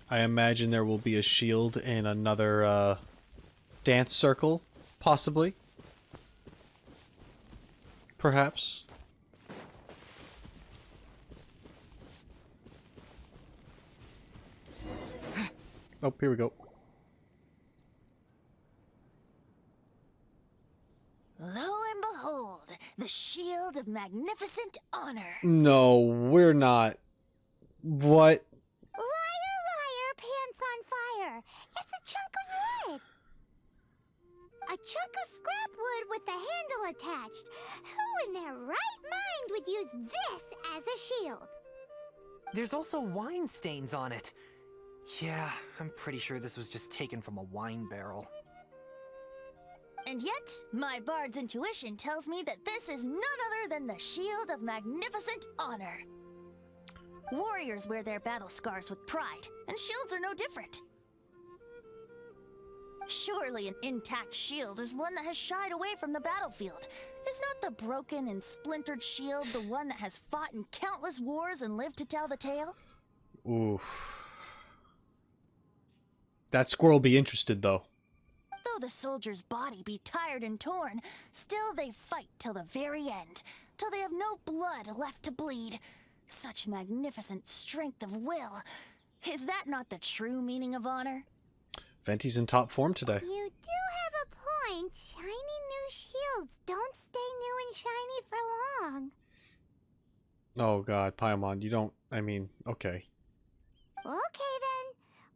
I imagine there will be a shield in another dance circle, possibly. Perhaps. Oh, here we go. Lo and behold, the shield of magnificent honor. No, we're not. What? Liar, liar, pants on fire. It's a chunk of wood. A chunk of scrap wood with the handle attached. Who in their right mind would use this as a shield? There's also wine stains on it. Yeah, I'm pretty sure this was just taken from a wine barrel. And yet, my bard's intuition tells me that this is none other than the shield of magnificent honor. Warriors wear their battle scars with pride, and shields are no different. Surely an intact shield is one that has shied away from the battlefield. Is not the broken and splintered shield the one that has fought in countless wars and lived to tell the tale? Oof. That squirrel be interested, though. Though the soldier's body be tired and torn, still they fight till the very end, till they have no blood left to bleed. Such magnificent strength of will. Is that not the true meaning of honor? Venti's in top form today. You do have a point. Shiny new shields don't stay new and shiny for long. Oh god, Paimon, you don't... I mean, okay. Okay then.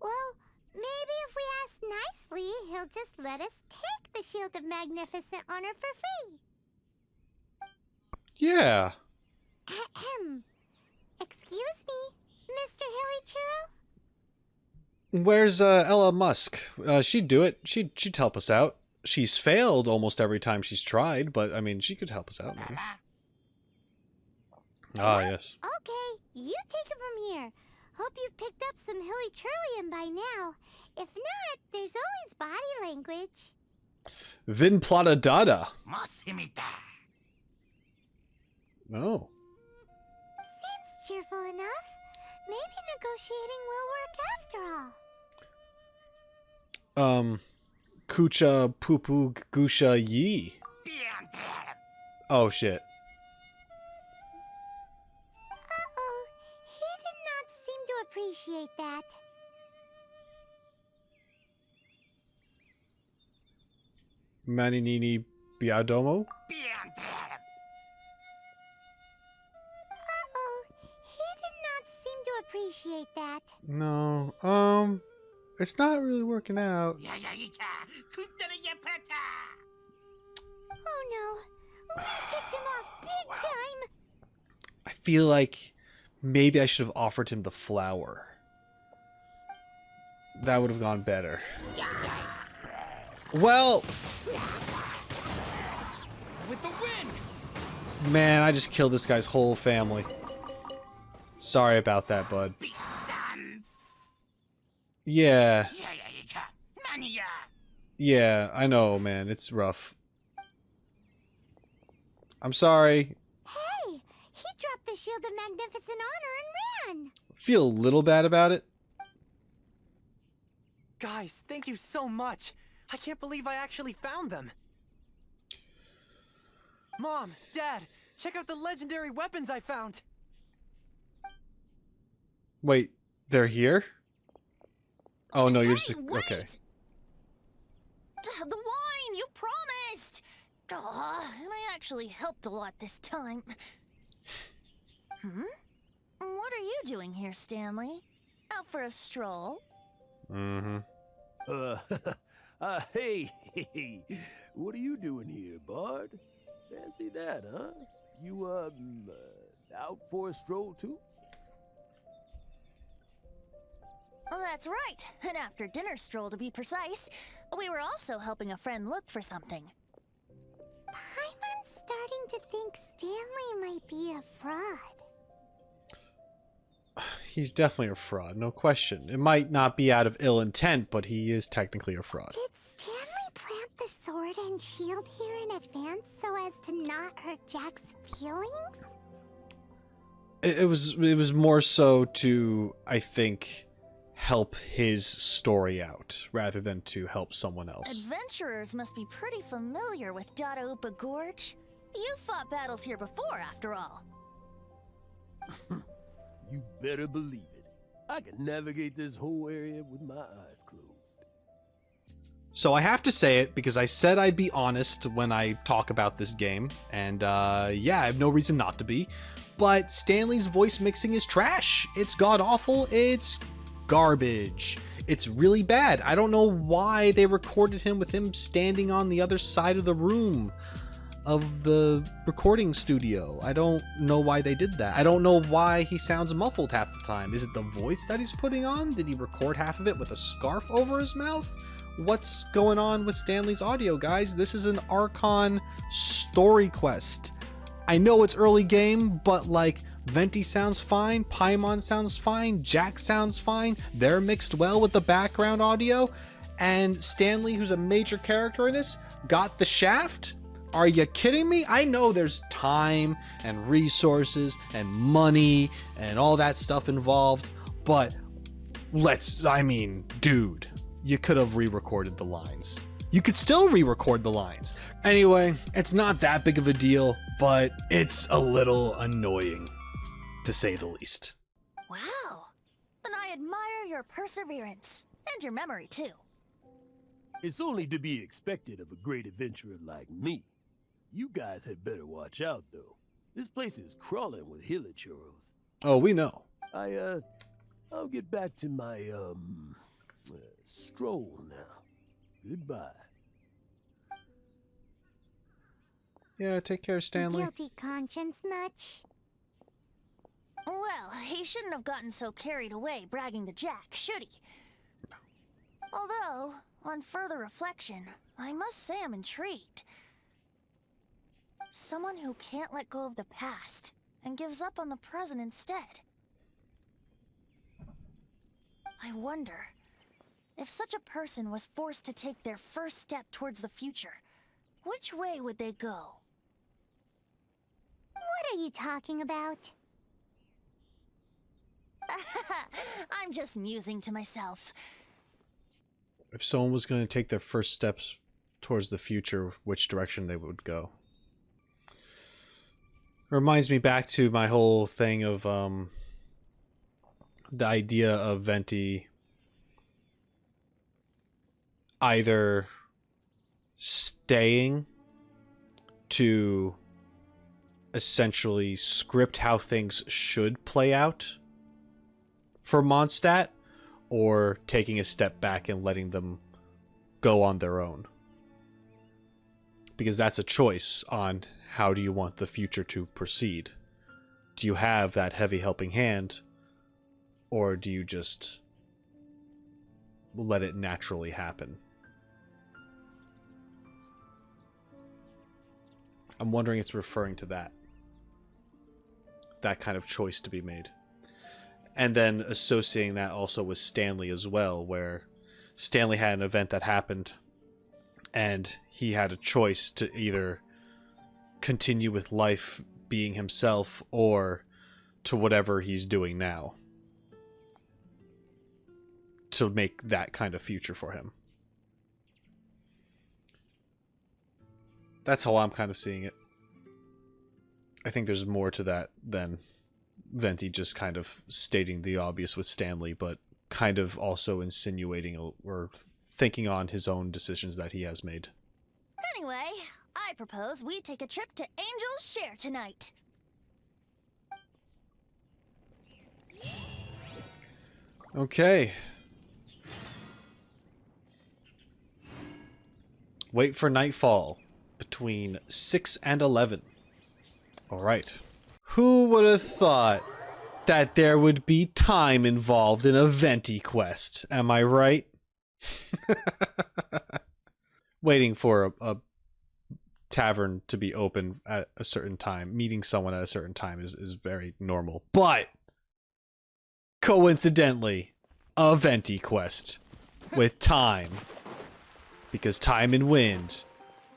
Well, maybe if we ask nicely, he'll just let us take the Shield of Magnificent Honor for free. Yeah. Ahem. Excuse me, Mr. Hilly Churro? Where's Ella Musk? She'd do it. She'd help us out. She's failed almost every time she's tried, but I mean, she could help us out, maybe. Ah, yes. Okay, you take it from here. Hope you've picked up some Hilly Churlian by now. If not, there's always body language. Vin Plata Dada. Oh. Seems cheerful enough. Maybe negotiating will work after all. Kucha Pupu Gusha Yi. Oh shit. Uh-oh, he did not seem to appreciate that. Maninini Biadomo? Uh-oh, he did not seem to appreciate that. No, it's not really working out. Oh no, we ticked him off big time. I feel like maybe I should have offered him the flower. That would have gone better. Well, With the win! man, I just killed this guy's whole family. Sorry about that, bud. Yeah. Yeah, I know, man. It's rough. I'm sorry. Hey, he dropped the Shield of Magnificent Honor and ran. Feel a little bad about it. Guys, thank you so much. I can't believe I actually found them. Mom, Dad, check out the legendary weapons I found. Wait, they're here? Oh no, you're just Hey, wait! okay. The wine, you promised! And I actually helped a lot this time. What are you doing here, Stanley? Out for a stroll? Mm-hmm. Hey, what are you doing here, Bard? Fancy that, huh? You, out for a stroll too? Well, that's right. An after-dinner stroll, to be precise. We were also helping a friend look for something. Paimon's starting to think Stanley might be a fraud. He's definitely a fraud, no question. It might not be out of ill intent, but he is technically a fraud. Did Stanley plant the sword and shield here in advance so as to not hurt Jack's feelings? It was more so to, I think, help his story out rather than to help someone else. Adventurers must be pretty familiar with Dada Upa Gorge. You fought battles here before, after all. You better believe it. I can navigate this whole area with my eyes closed. So I have to say it because I said I'd be honest when I talk about this game, and yeah, I have no reason not to be. But Stanley's voice mixing is trash. It's god-awful. It's garbage. It's really bad. I don't know why they recorded him with him standing on the other side of the room of the recording studio. I don't know why they did that. I don't know why he sounds muffled half the time. Is it the voice that he's putting on? Did he record half of it with a scarf over his mouth? What's going on with Stanley's audio, guys? This is an Archon story quest. I know it's early game, but like, Venti sounds fine, Paimon sounds fine, Jack sounds fine, they're mixed well with the background audio, and Stanley, who's a major character in this, got the shaft? Are you kidding me? I know there's time and resources and money and all that stuff involved, but dude, you could have re-recorded the lines. You could still re-record the lines. Anyway, it's not that big of a deal, but it's a little annoying, to say the least. Wow. Then I admire your perseverance. And your memory, too. It's only to be expected of a great adventurer like me. You guys had better watch out, though. This place is crawling with hilichurros. Oh, we know. I'll get back to my, stroll now. Goodbye. Yeah, take care, Stanley. Guilty conscience much? Well, he shouldn't have gotten so carried away bragging to Jack, should he? Although, on further reflection, I must say I'm intrigued. Someone who can't let go of the past and gives up on the present instead. I wonder, if such a person was forced to take their first step towards the future, which way would they go? What are you talking about? I'm just musing to myself. If someone was going to take their first steps towards the future, which direction they would go? Reminds me back to my whole thing of the idea of Venti either staying to essentially script how things should play out for Mondstadt, or taking a step back and letting them go on their own. Because that's a choice on how do you want the future to proceed. Do you have that heavy helping hand, or do you just let it naturally happen? I'm wondering it's referring to that kind of choice to be made. And then associating that also with Stanley as well, where Stanley had an event that happened and he had a choice to either continue with life being himself or to whatever he's doing now to make that kind of future for him. That's how I'm kind of seeing it. I think there's more to that than Venti just kind of stating the obvious with Stanley, but kind of also insinuating or thinking on his own decisions that he has made. Anyway, I propose we take a trip to Angel's Share tonight. Okay. Wait for nightfall between 6 and 11. Alright. Who would have thought that there would be time involved in a Venti quest? Am I right? Waiting for a tavern to be open at a certain time, meeting someone at a certain time is very normal. But coincidentally, a Venti quest with time. Because time and wind.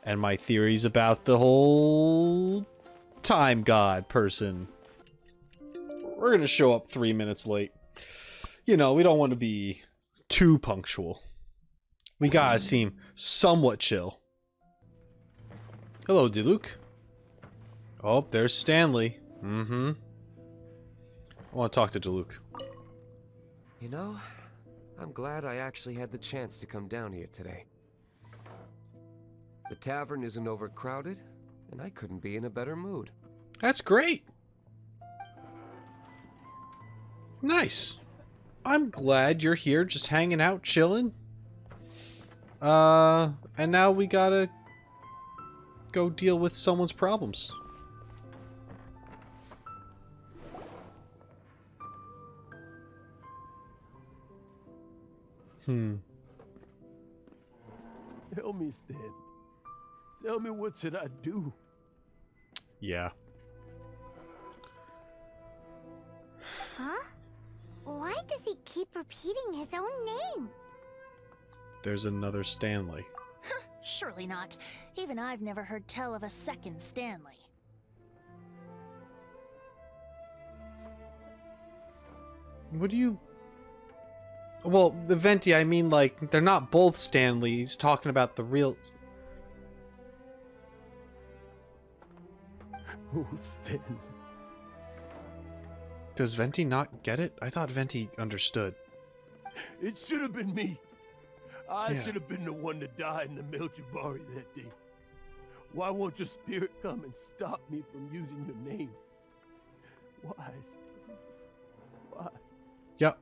And my theories about the whole time god person. We're gonna show up 3 minutes late. You know, we don't want to be too punctual. We gotta seem somewhat chill. Hello, Diluc. Oh, there's Stanley. Mm-hmm. I want to talk to Diluc. You know, I'm glad I actually had the chance to come down here today. The tavern isn't overcrowded, and I couldn't be in a better mood. That's great. Nice. I'm glad you're here just hanging out, chilling. And now we gotta go deal with someone's problems. Tell me, Stan. Tell me, what should I do? Yeah. Huh? Why does he keep repeating his own name? There's another Stanley. Surely not. Even I've never heard tell of a second Stanley. What do you... Well, the Venti, I mean, like, they're not both Stanleys. Talking about the real... Oh, Stanley. Does Venti not get it? I thought Venti understood. It should have been me. I Yeah. should have been the one to die in the Melchivari that day. Why won't your spirit come and stop me from using your name? Why, Stanley? Why? Yep.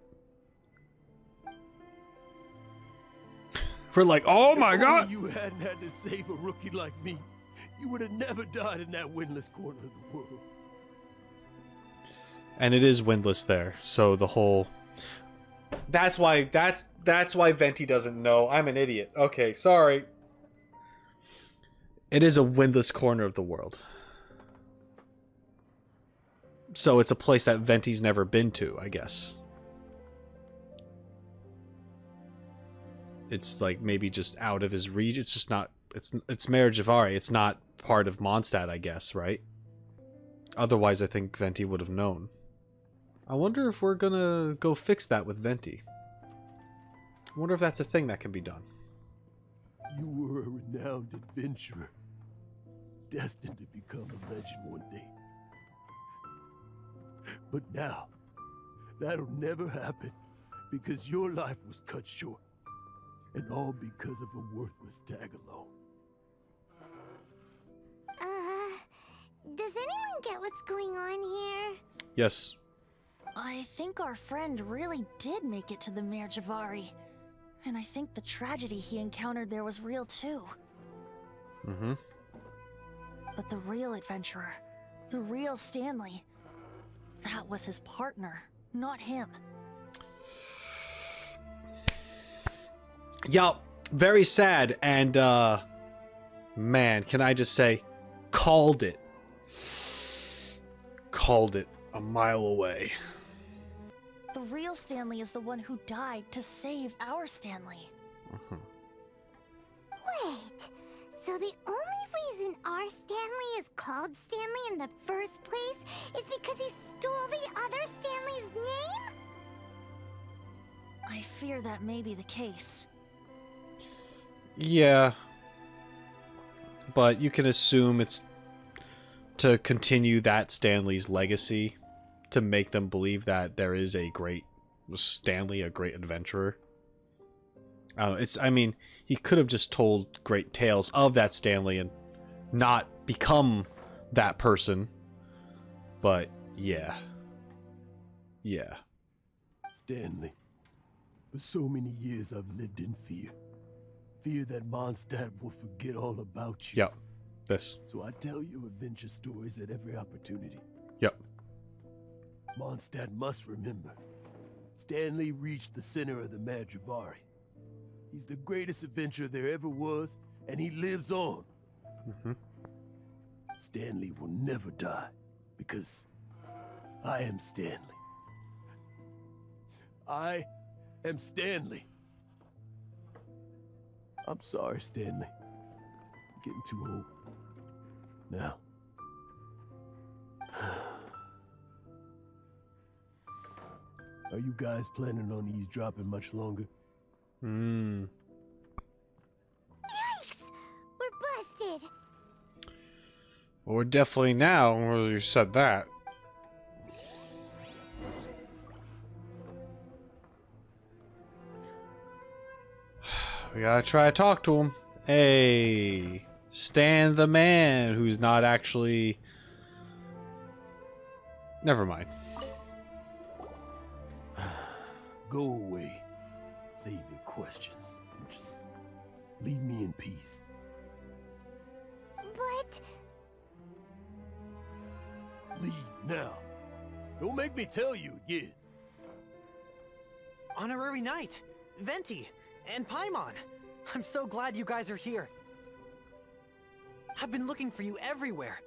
We're like, oh my If god! only you hadn't had to save a rookie like me, you would have never died in that windless corner of the world. And it is windless there, so the whole... That's why Venti doesn't know. I'm an idiot. Okay, sorry. It is a windless corner of the world. So it's a place that Venti's never been to, I guess. It's like maybe just out of his reach. It's just not... It's Merijavari. It's not part of Mondstadt, I guess, right? Otherwise, I think Venti would have known. I wonder if we're gonna go fix that with Venti. I wonder if that's a thing that can be done. You were a renowned adventurer, destined to become a legend one day. But now, that'll never happen, because your life was cut short, and all because of a worthless tag-along. Does anyone get what's going on here? Yes. I think our friend really did make it to the Merijavari. And I think the tragedy he encountered there was real too. Mm-hmm. But the real adventurer, the real Stanley, that was his partner, not him. Yeah, very sad, and man, can I just say, called it. Called it a mile away. The real Stanley is the one who died to save our Stanley. Mm-hmm. Wait, so the only reason our Stanley is called Stanley in the first place is because he stole the other Stanley's name? I fear that may be the case. Yeah. But you can assume it's to continue that Stanley's legacy, to make them believe that there is a great Stanley, a great adventurer. I don't know, I mean, he could have just told great tales of that Stanley and not become that person. But yeah. Yeah. Stanley, for so many years I've lived in fear. fear that Mondstadt will forget all about you. Yep. This. So I tell you adventure stories at every opportunity. Yep. Mondstadt must remember. Stanley reached the center of the Madrivari. He's the greatest adventurer there ever was, and he lives on. Mm-hmm. Stanley will never die, because I am Stanley. I am Stanley. I'm sorry, Stanley. I'm getting too old. Now. Are you guys planning on eavesdropping much longer? Hmm. Yikes! We're busted! Well, we're definitely now. Well, you said that. We gotta try to talk to him. Hey, Stan the man who's not actually... Never mind. Go away. Save your questions. Just leave me in peace. But... Leave now. Don't make me tell you again. Honorary Knight, Venti, and Paimon. I'm so glad you guys are here. I've been looking for you everywhere.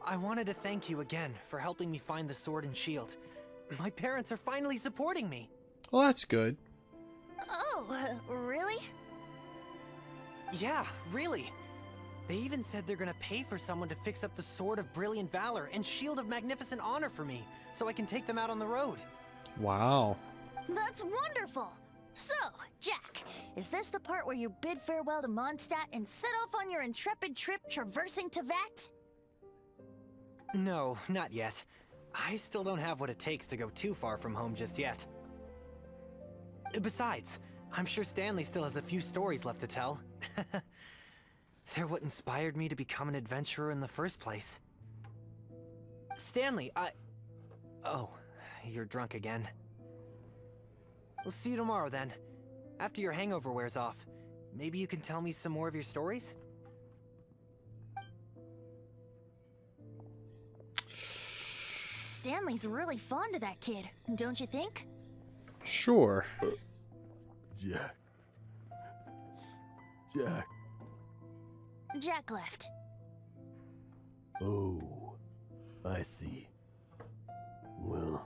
I wanted to thank you again for helping me find the sword and shield. My parents are finally supporting me. Well, that's good. Oh, really? Yeah, really. They even said they're gonna pay for someone to fix up the Sword of Brilliant Valor and Shield of Magnificent Honor for me, so I can take them out on the road. Wow. That's wonderful! So, Jack, is this the part where you bid farewell to Mondstadt and set off on your intrepid trip traversing Teyvat? No, not yet. I still don't have what it takes to go too far from home just yet. Besides, I'm sure Stanley still has a few stories left to tell. They're what inspired me to become an adventurer in the first place. Stanley, Oh, you're drunk again. We'll see you tomorrow then. After your hangover wears off. Maybe you can tell me some more of your stories? Stanley's really fond of that kid, don't you think? Sure. Jack. Jack. Jack left. Oh, I see. Well,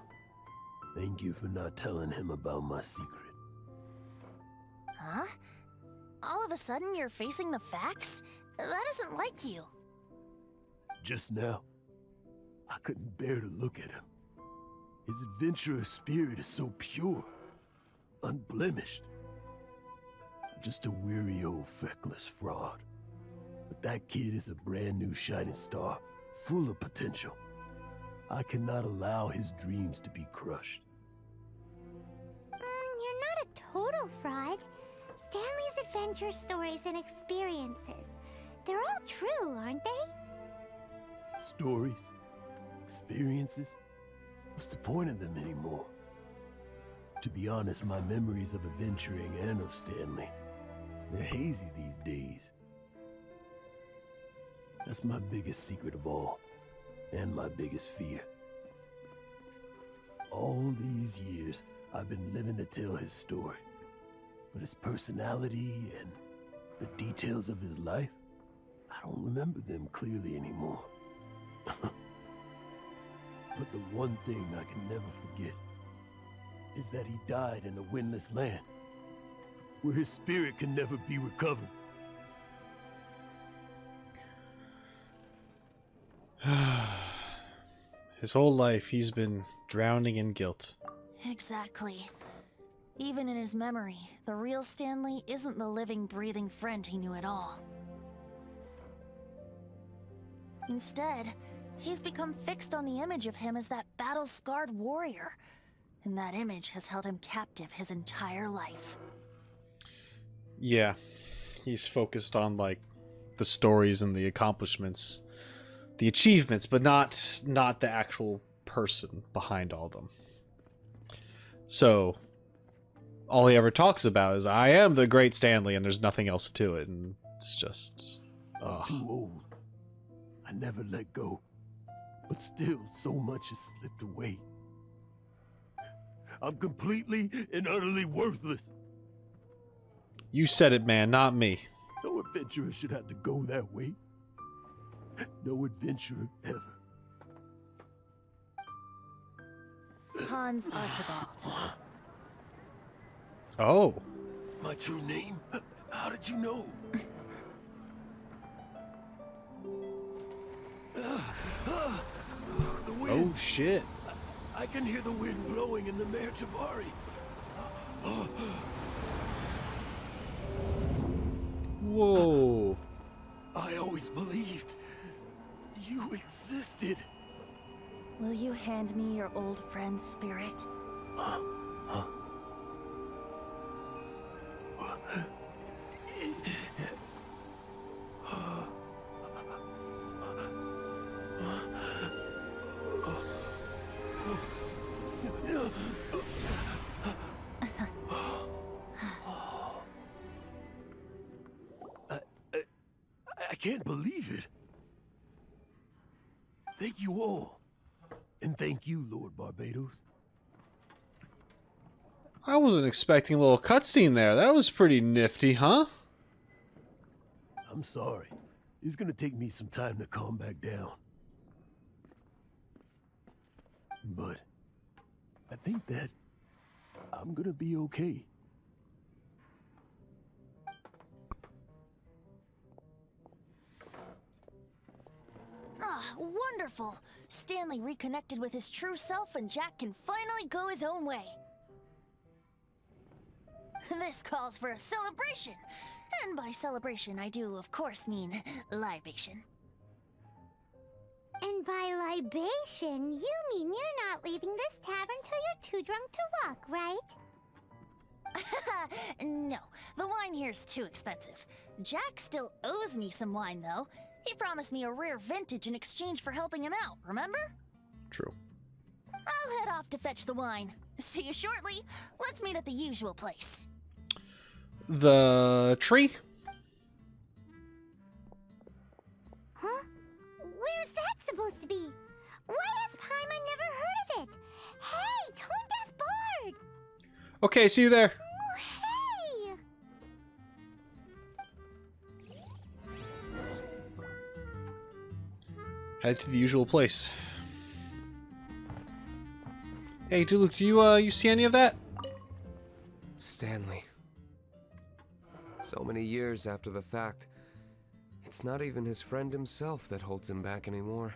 thank you for not telling him about my secret. Huh? All of a sudden you're facing the facts? That isn't like you. Just now, I couldn't bear to look at him. His adventurous spirit is so pure, unblemished. Just a weary old feckless fraud. But that kid is a brand new shining star, full of potential. I cannot allow his dreams to be crushed. You're not a total fraud. Stanley's adventure stories and experiences. They're all true, aren't they? Stories? Experiences? What's the point of them anymore? To be honest, my memories of adventuring and of Stanley, they're hazy these days. That's my biggest secret of all, and my biggest fear. All these years, I've been living to tell his story. But his personality and the details of his life, I don't remember them clearly anymore. But the one thing I can never forget is that he died in a windless land, where his spirit can never be recovered. His whole life, he's been drowning in guilt. Exactly. Even in his memory, the real Stanley isn't the living, breathing friend he knew at all. Instead, he's become fixed on the image of him as that battle-scarred warrior, and that image has held him captive his entire life. Yeah, he's focused on, like, the stories and the accomplishments, the achievements, but not the actual person behind all of them. So, all he ever talks about is, I am the great Stanley, and there's nothing else to it, and it's just... I'm too old. I never let go. But still, so much has slipped away. I'm completely and utterly worthless. You said it, man, not me. No adventurer should have to go that way. No adventurer ever. Hans Archibald. Oh. My true name? How did you know? The wind. Oh, shit. I can hear the wind blowing in the Mare Tavari. Whoa. I always believed you existed. Will you hand me your old friend's spirit? I can't believe it. Thank you all. And thank you, Lord Barbados. I wasn't expecting a little cutscene there. That was pretty nifty, huh? I'm sorry. It's gonna take me some time to calm back down. But I think that I'm gonna be okay. Ah, wonderful! Stanley reconnected with his true self and Jack can finally go his own way. This calls for a celebration! And by celebration, I do, of course, mean libation. And by libation, you mean you're not leaving this tavern till you're too drunk to walk, right? No, the wine here's too expensive. Jack still owes me some wine, though. He promised me a rare vintage in exchange for helping him out, remember? True. I'll head off to fetch the wine. See you shortly. Let's meet at the usual place. The tree? Huh? Where's that supposed to be? Why has Paimon never heard of it? Hey, Tone Deaf Bard! Okay, see you there. Oh, hey! Head to the usual place. Hey, Duluth, do you see any of that? Stanley. So many years after the fact, it's not even his friend himself that holds him back anymore.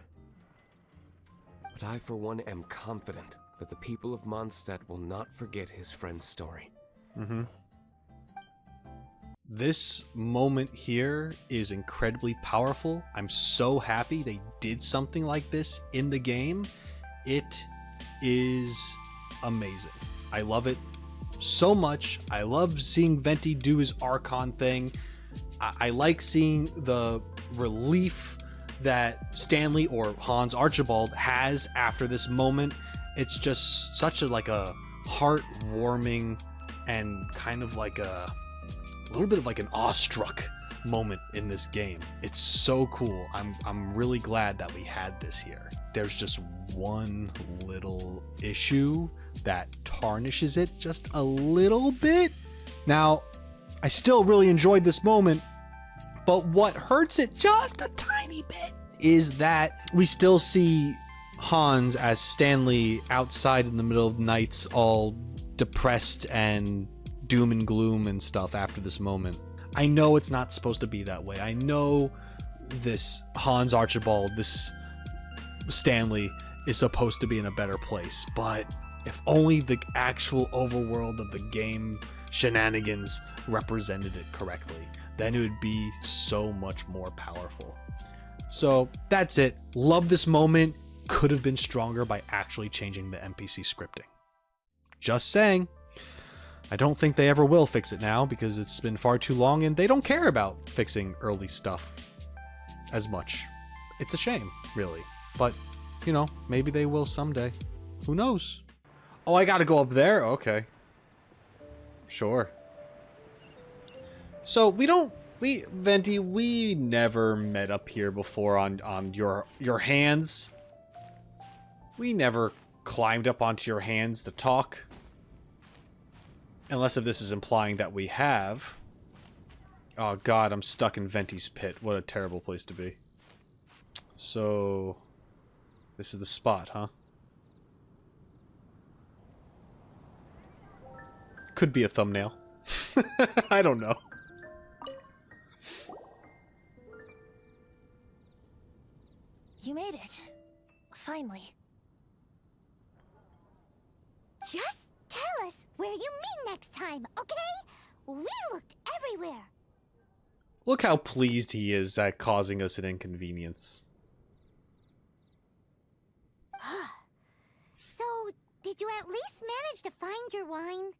But I, for one, am confident that the people of Mondstadt will not forget his friend's story. Mm-hmm. This moment here is incredibly powerful. I'm so happy they did something like this in the game. It is amazing. I love it so much. I love seeing Venti do his Archon thing. I like seeing the relief that Stanley or Hans Archibald has after this moment. It's just such a a heartwarming and kind of like a little bit of like an awestruck moment in this game. It's so cool. I'm really glad that we had this here. There's just one little issue that tarnishes it just a little bit. Now, I still really enjoyed this moment, but what hurts it just a tiny bit is that we still see Hans as Stanley outside in the middle of nights, all depressed and doom and gloom and stuff after this moment. I know it's not supposed to be that way. I know this Hans Archibald, this Stanley is supposed to be in a better place, but if only the actual overworld of the game shenanigans represented it correctly, then it would be so much more powerful. So that's it. Love this moment. Could have been stronger by actually changing the NPC scripting. Just saying. I don't think they ever will fix it now because it's been far too long and they don't care about fixing early stuff as much. It's a shame, really. But, you know, maybe they will someday. Who knows? Oh, I gotta go up there? Okay. Sure. So Venti, we never met up here before on your hands. We never climbed up onto your hands to talk. Unless if this is implying that we have. Oh god, I'm stuck in Venti's pit. What a terrible place to be. So, this is the spot, huh? Could be a thumbnail. I don't know. You made it. Finally. Just tell us where you meet next time, okay? We looked everywhere. Look how pleased he is at causing us an inconvenience. So, did you at least manage to find your wine?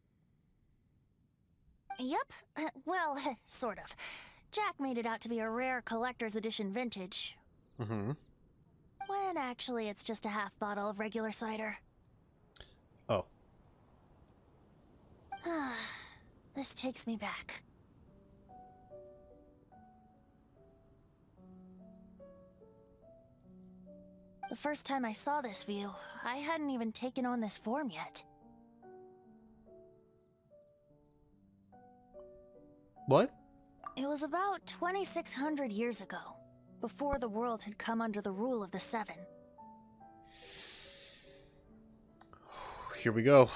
Yep. Well, sort of. Jack made it out to be a rare collector's edition vintage. Mm-hmm. When actually it's just a half bottle of regular cider. Oh. This takes me back. The first time I saw this view, I hadn't even taken on this form yet. What? It was about 2,600 years ago, before the world had come under the rule of the Seven. Here we go.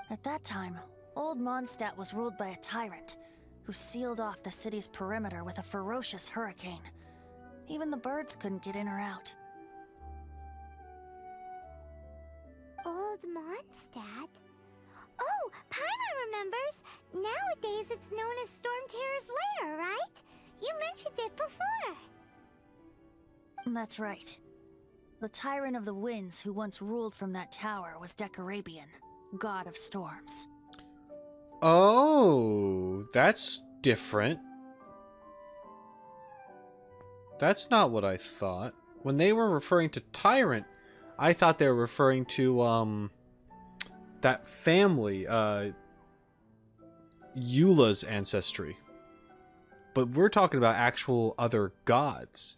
At that time, Old Mondstadt was ruled by a tyrant, who sealed off the city's perimeter with a ferocious hurricane. Even the birds couldn't get in or out. Old Mondstadt? Oh, Paimon remembers! Nowadays it's known as Storm Terror's lair, right? You mentioned it before. That's right. The Tyrant of the Winds who once ruled from that tower was Decarabian, god of storms. Oh, that's different. That's not what I thought. When they were referring to Tyrant, I thought they were referring to, that family, Eula's ancestry. But we're talking about actual other gods.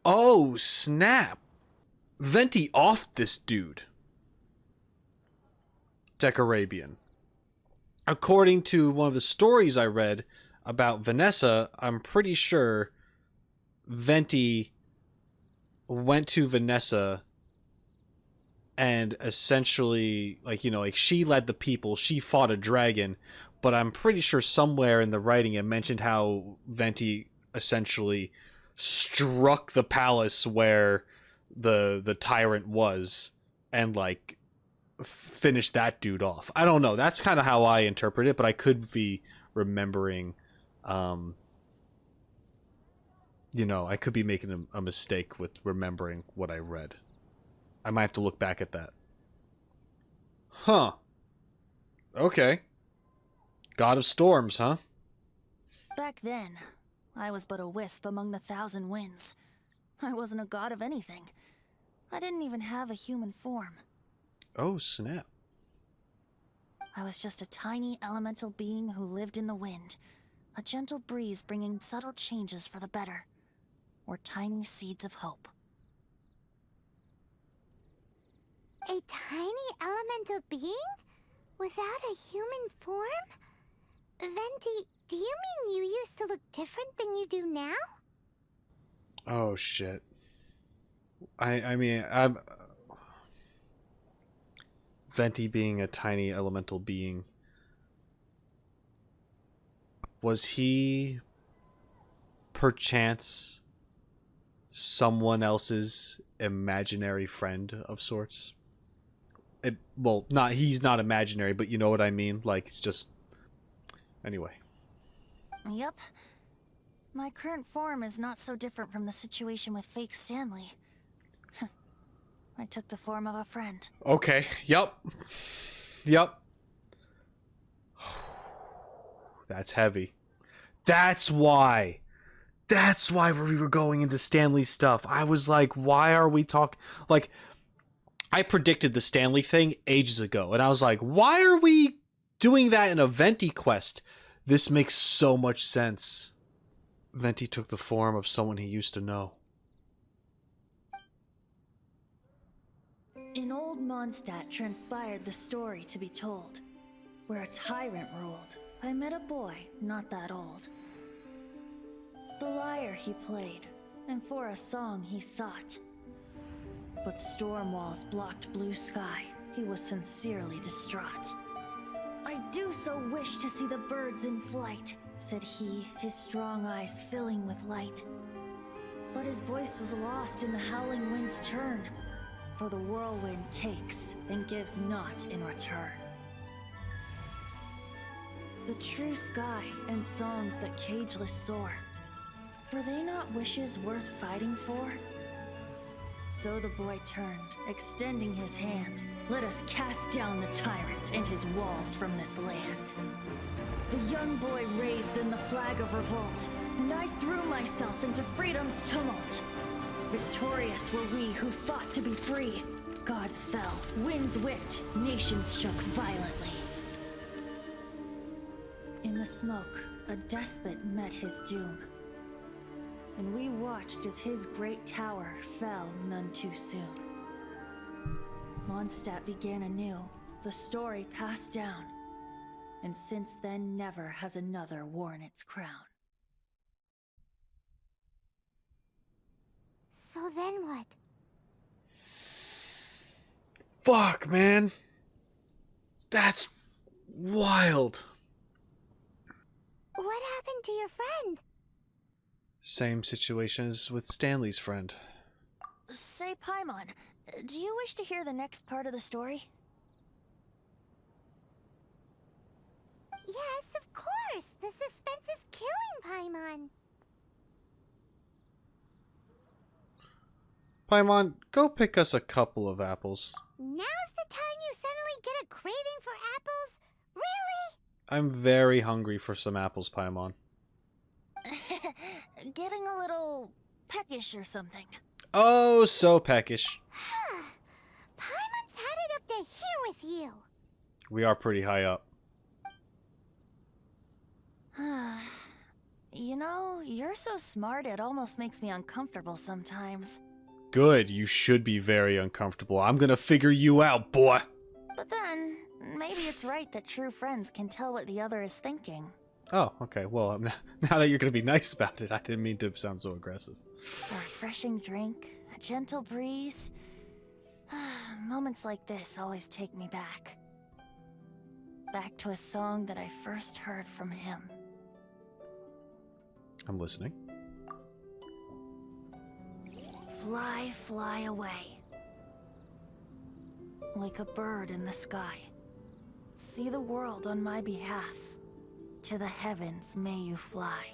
Oh, snap! Venti offed this dude. Decarabian. According to one of the stories I read about Vanessa, I'm pretty sure Venti went to Vanessa and essentially, like, you know, like she led the people, she fought a dragon, but I'm pretty sure somewhere in the writing it mentioned how Venti essentially struck the palace where the tyrant was and like finished that dude off. I don't know. That's kind of how I interpret it, but I could be remembering, you know, I could be making a mistake with remembering what I read. I might have to look back at that. Huh. Okay. God of Storms, huh? Back then, I was but a wisp among the thousand winds. I wasn't a god of anything. I didn't even have a human form. Oh, snap. I was just a tiny elemental being who lived in the wind. A gentle breeze bringing subtle changes for the better. Or tiny seeds of hope. A tiny elemental being? Without a human form? Venti, do you mean you used to look different than you do now? Oh, shit. I mean, I'm... Venti being a tiny elemental being. Was he perchance someone else's imaginary friend of sorts? Well, he's not imaginary, but you know what I mean? Like, it's just... Anyway. Yep. My current form is not so different from the situation with fake Stanley. I took the form of a friend. Okay. Yep. Yep. That's heavy. That's why we were going into Stanley stuff. I was like, why are we talking... Like, I predicted the Stanley thing ages ago, and I was like, why are we doing that in a Venti quest, this makes so much sense. Venti took the form of someone he used to know. In old Mondstadt transpired the story to be told, where a tyrant ruled. I met a boy not that old. The lyre he played, and for a song he sought. But storm walls blocked blue sky. He was sincerely distraught. I do so wish to see the birds in flight, said he, his strong eyes filling with light. But his voice was lost in the howling wind's churn, for the whirlwind takes and gives not in return. The true sky and songs that cageless soar, were they not wishes worth fighting for? So the boy turned, extending his hand. Let us cast down the tyrant and his walls from this land. The young boy raised then the flag of revolt, and I threw myself into freedom's tumult. Victorious were we who fought to be free. Gods fell, winds whipped, nations shook violently. In the smoke, a despot met his doom, and we watched as his great tower fell none too soon. Mondstadt began anew, the story passed down, and since then never has another worn its crown. So then what? Fuck, man. That's wild. What happened to your friend? Same situation as with Stanley's friend. Say, Paimon, do you wish to hear the next part of the story? Yes, of course. The suspense is killing Paimon. Paimon, go pick us a couple of apples. Now's the time you suddenly get a craving for apples? Really? I'm very hungry for some apples, Paimon. Getting a little peckish or something. Oh, so peckish. Paimon's had it up to here with you. We are pretty high up. You know, you're so smart it almost makes me uncomfortable sometimes. Good, you should be very uncomfortable. I'm gonna figure you out, boy. But then, maybe it's right that true friends can tell what the other is thinking. Oh, okay. Well, now that you're gonna be nice about it, I didn't mean to sound so aggressive. A refreshing drink, a gentle breeze. Moments like this always take me back. Back to a song that I first heard from him. I'm listening. Fly, fly away. Like a bird in the sky. See the world on my behalf. To the heavens may you fly.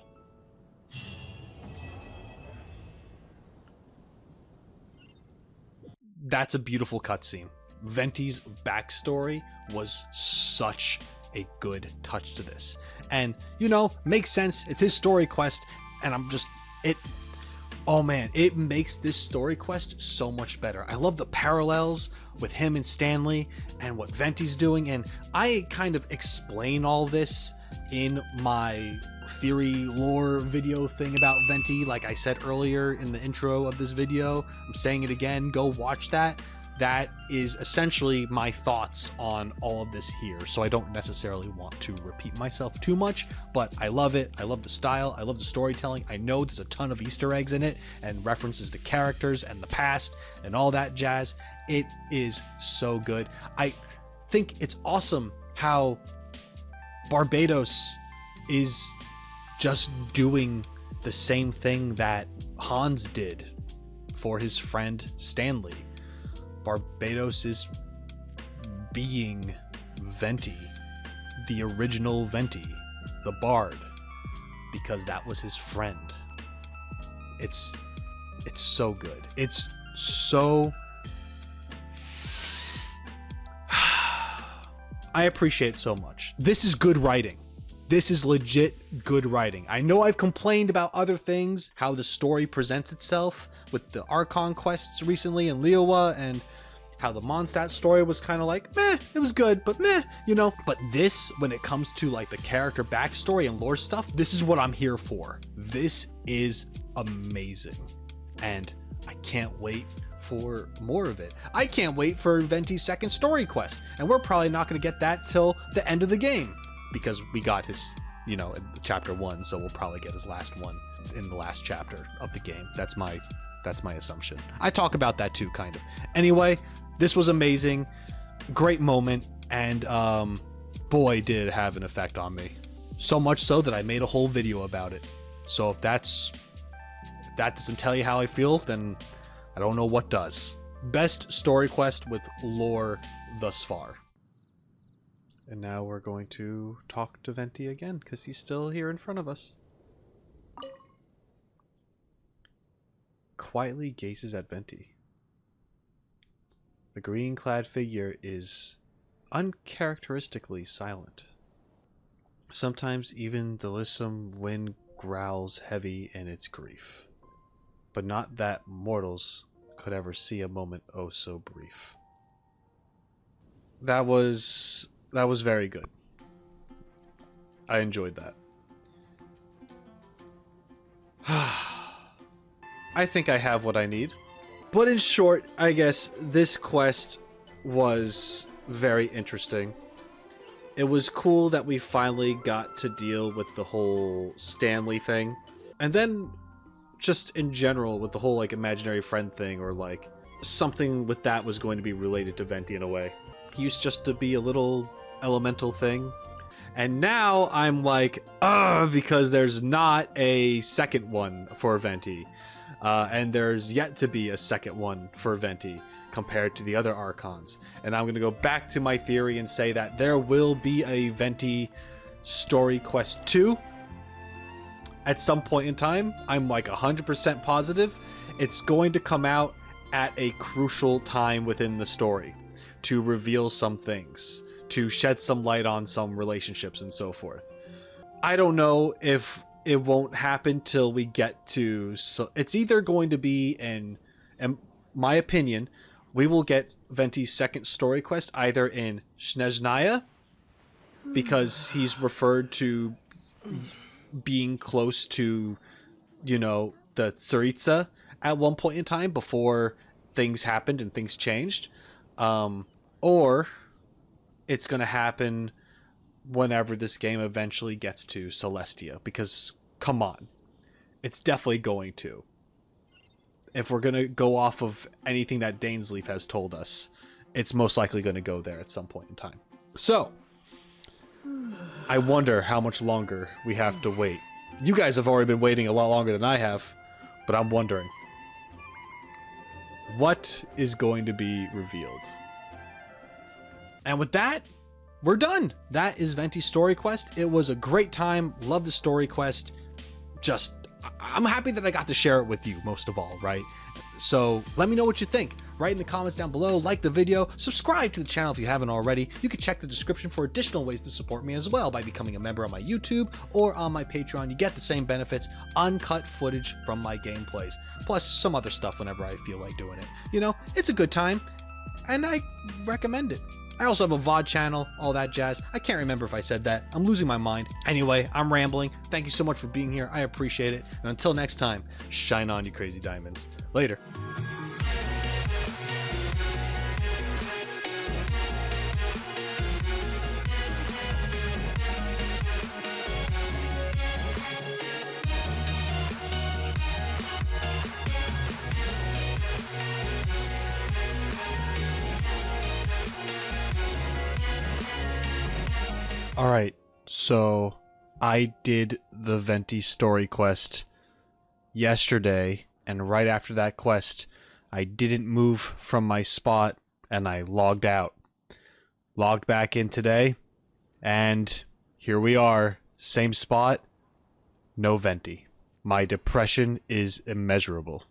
That's a beautiful cutscene. Venti's backstory was such a good touch to this. And, you know, makes sense. It's his story quest. And oh man, it makes this story quest so much better. I love the parallels with him and Stanley and what Venti's doing. And I kind of explain all this in my theory lore video thing about Venti. Like I said earlier in the intro of this video, I'm saying it again, go watch that. That is essentially my thoughts on all of this here. So I don't necessarily want to repeat myself too much, but I love it. I love the style. I love the storytelling. I know there's a ton of Easter eggs in it and references to characters and the past and all that jazz. It is so good. I think it's awesome how Barbados is just doing the same thing that Hans did for his friend Stanley. Barbados is being Venti, the original Venti, the bard, because that was his friend. It's so good. It's so... I appreciate it so much. This is good writing. This is legit good writing. I know I've complained about other things, how the story presents itself with the Archon quests recently in Liyue, and how the Mondstadt story was kind of like, meh, it was good, but meh, you know. But this, when it comes to like the character backstory and lore stuff, this is what I'm here for. This is amazing. And I can't wait for more of it. I can't wait for Venti's second story quest. And we're probably not going to get that till the end of the game, because we got his, you know, in chapter 1, so we'll probably get his last one in the last chapter of the game. That's my assumption. I talk about that too, kind of. Anyway, this was amazing. Great moment, and boy, did it have an effect on me. So much so that I made a whole video about it. So if that doesn't tell you how I feel, then I don't know what does. Best story quest with lore thus far. And now we're going to talk to Venti again, because he's still here in front of us. Quietly gazes at Venti. The green-clad figure is uncharacteristically silent. Sometimes even the lissome wind growls heavy in its grief. But not that mortals could ever see a moment oh so brief. That was very good. I enjoyed that. I think I have what I need. But in short, I guess this quest was very interesting. It was cool that we finally got to deal with the whole Stanley thing. And then just in general with the whole like imaginary friend thing, or like something with that was going to be related to Venti in a way. He used just to be a little elemental thing. And now I'm like, because there's not a second one for Venti. And there's yet to be a second one for Venti compared to the other Archons. And I'm going to go back to my theory and say that there will be a Venti story quest 2 at some point in time. I'm like 100% positive it's going to come out at a crucial time within the story to reveal some things, to shed some light on some relationships and so forth. I don't know if it won't happen till we get to... So it's either going to be in my opinion, we will get Venti's second story quest either in Snezhnaya, because he's referred to being close to, you know, the Tsaritsa at one point in time before things happened and things changed. Or it's going to happen whenever this game eventually gets to Celestia, because come on, it's definitely going to. If we're going to go off of anything that Dainsleif has told us, it's most likely going to go there at some point in time. So, I wonder how much longer we have to wait. You guys have already been waiting a lot longer than I have, but I'm wondering, what is going to be revealed? And with that, we're done. That is Venti's story quest. It was a great time. Love the story quest. Just, I'm happy that I got to share it with you most of all, right? So let me know what you think. Write in the comments down below, like the video, subscribe to the channel if you haven't already. You can check the description for additional ways to support me as well by becoming a member on my YouTube or on my Patreon. You get the same benefits, uncut footage from my gameplays, plus some other stuff whenever I feel like doing it. You know, it's a good time, and I recommend it. I also have a VOD channel, all that jazz. I can't remember if I said that. I'm losing my mind. Anyway, I'm rambling. Thank you so much for being here. I appreciate it. And until next time, shine on, you crazy diamonds. Later. Alright, so I did the Venti story quest yesterday, and right after that quest, I didn't move from my spot, and I logged out. Logged back in today, and here we are, same spot, no Venti. My depression is immeasurable.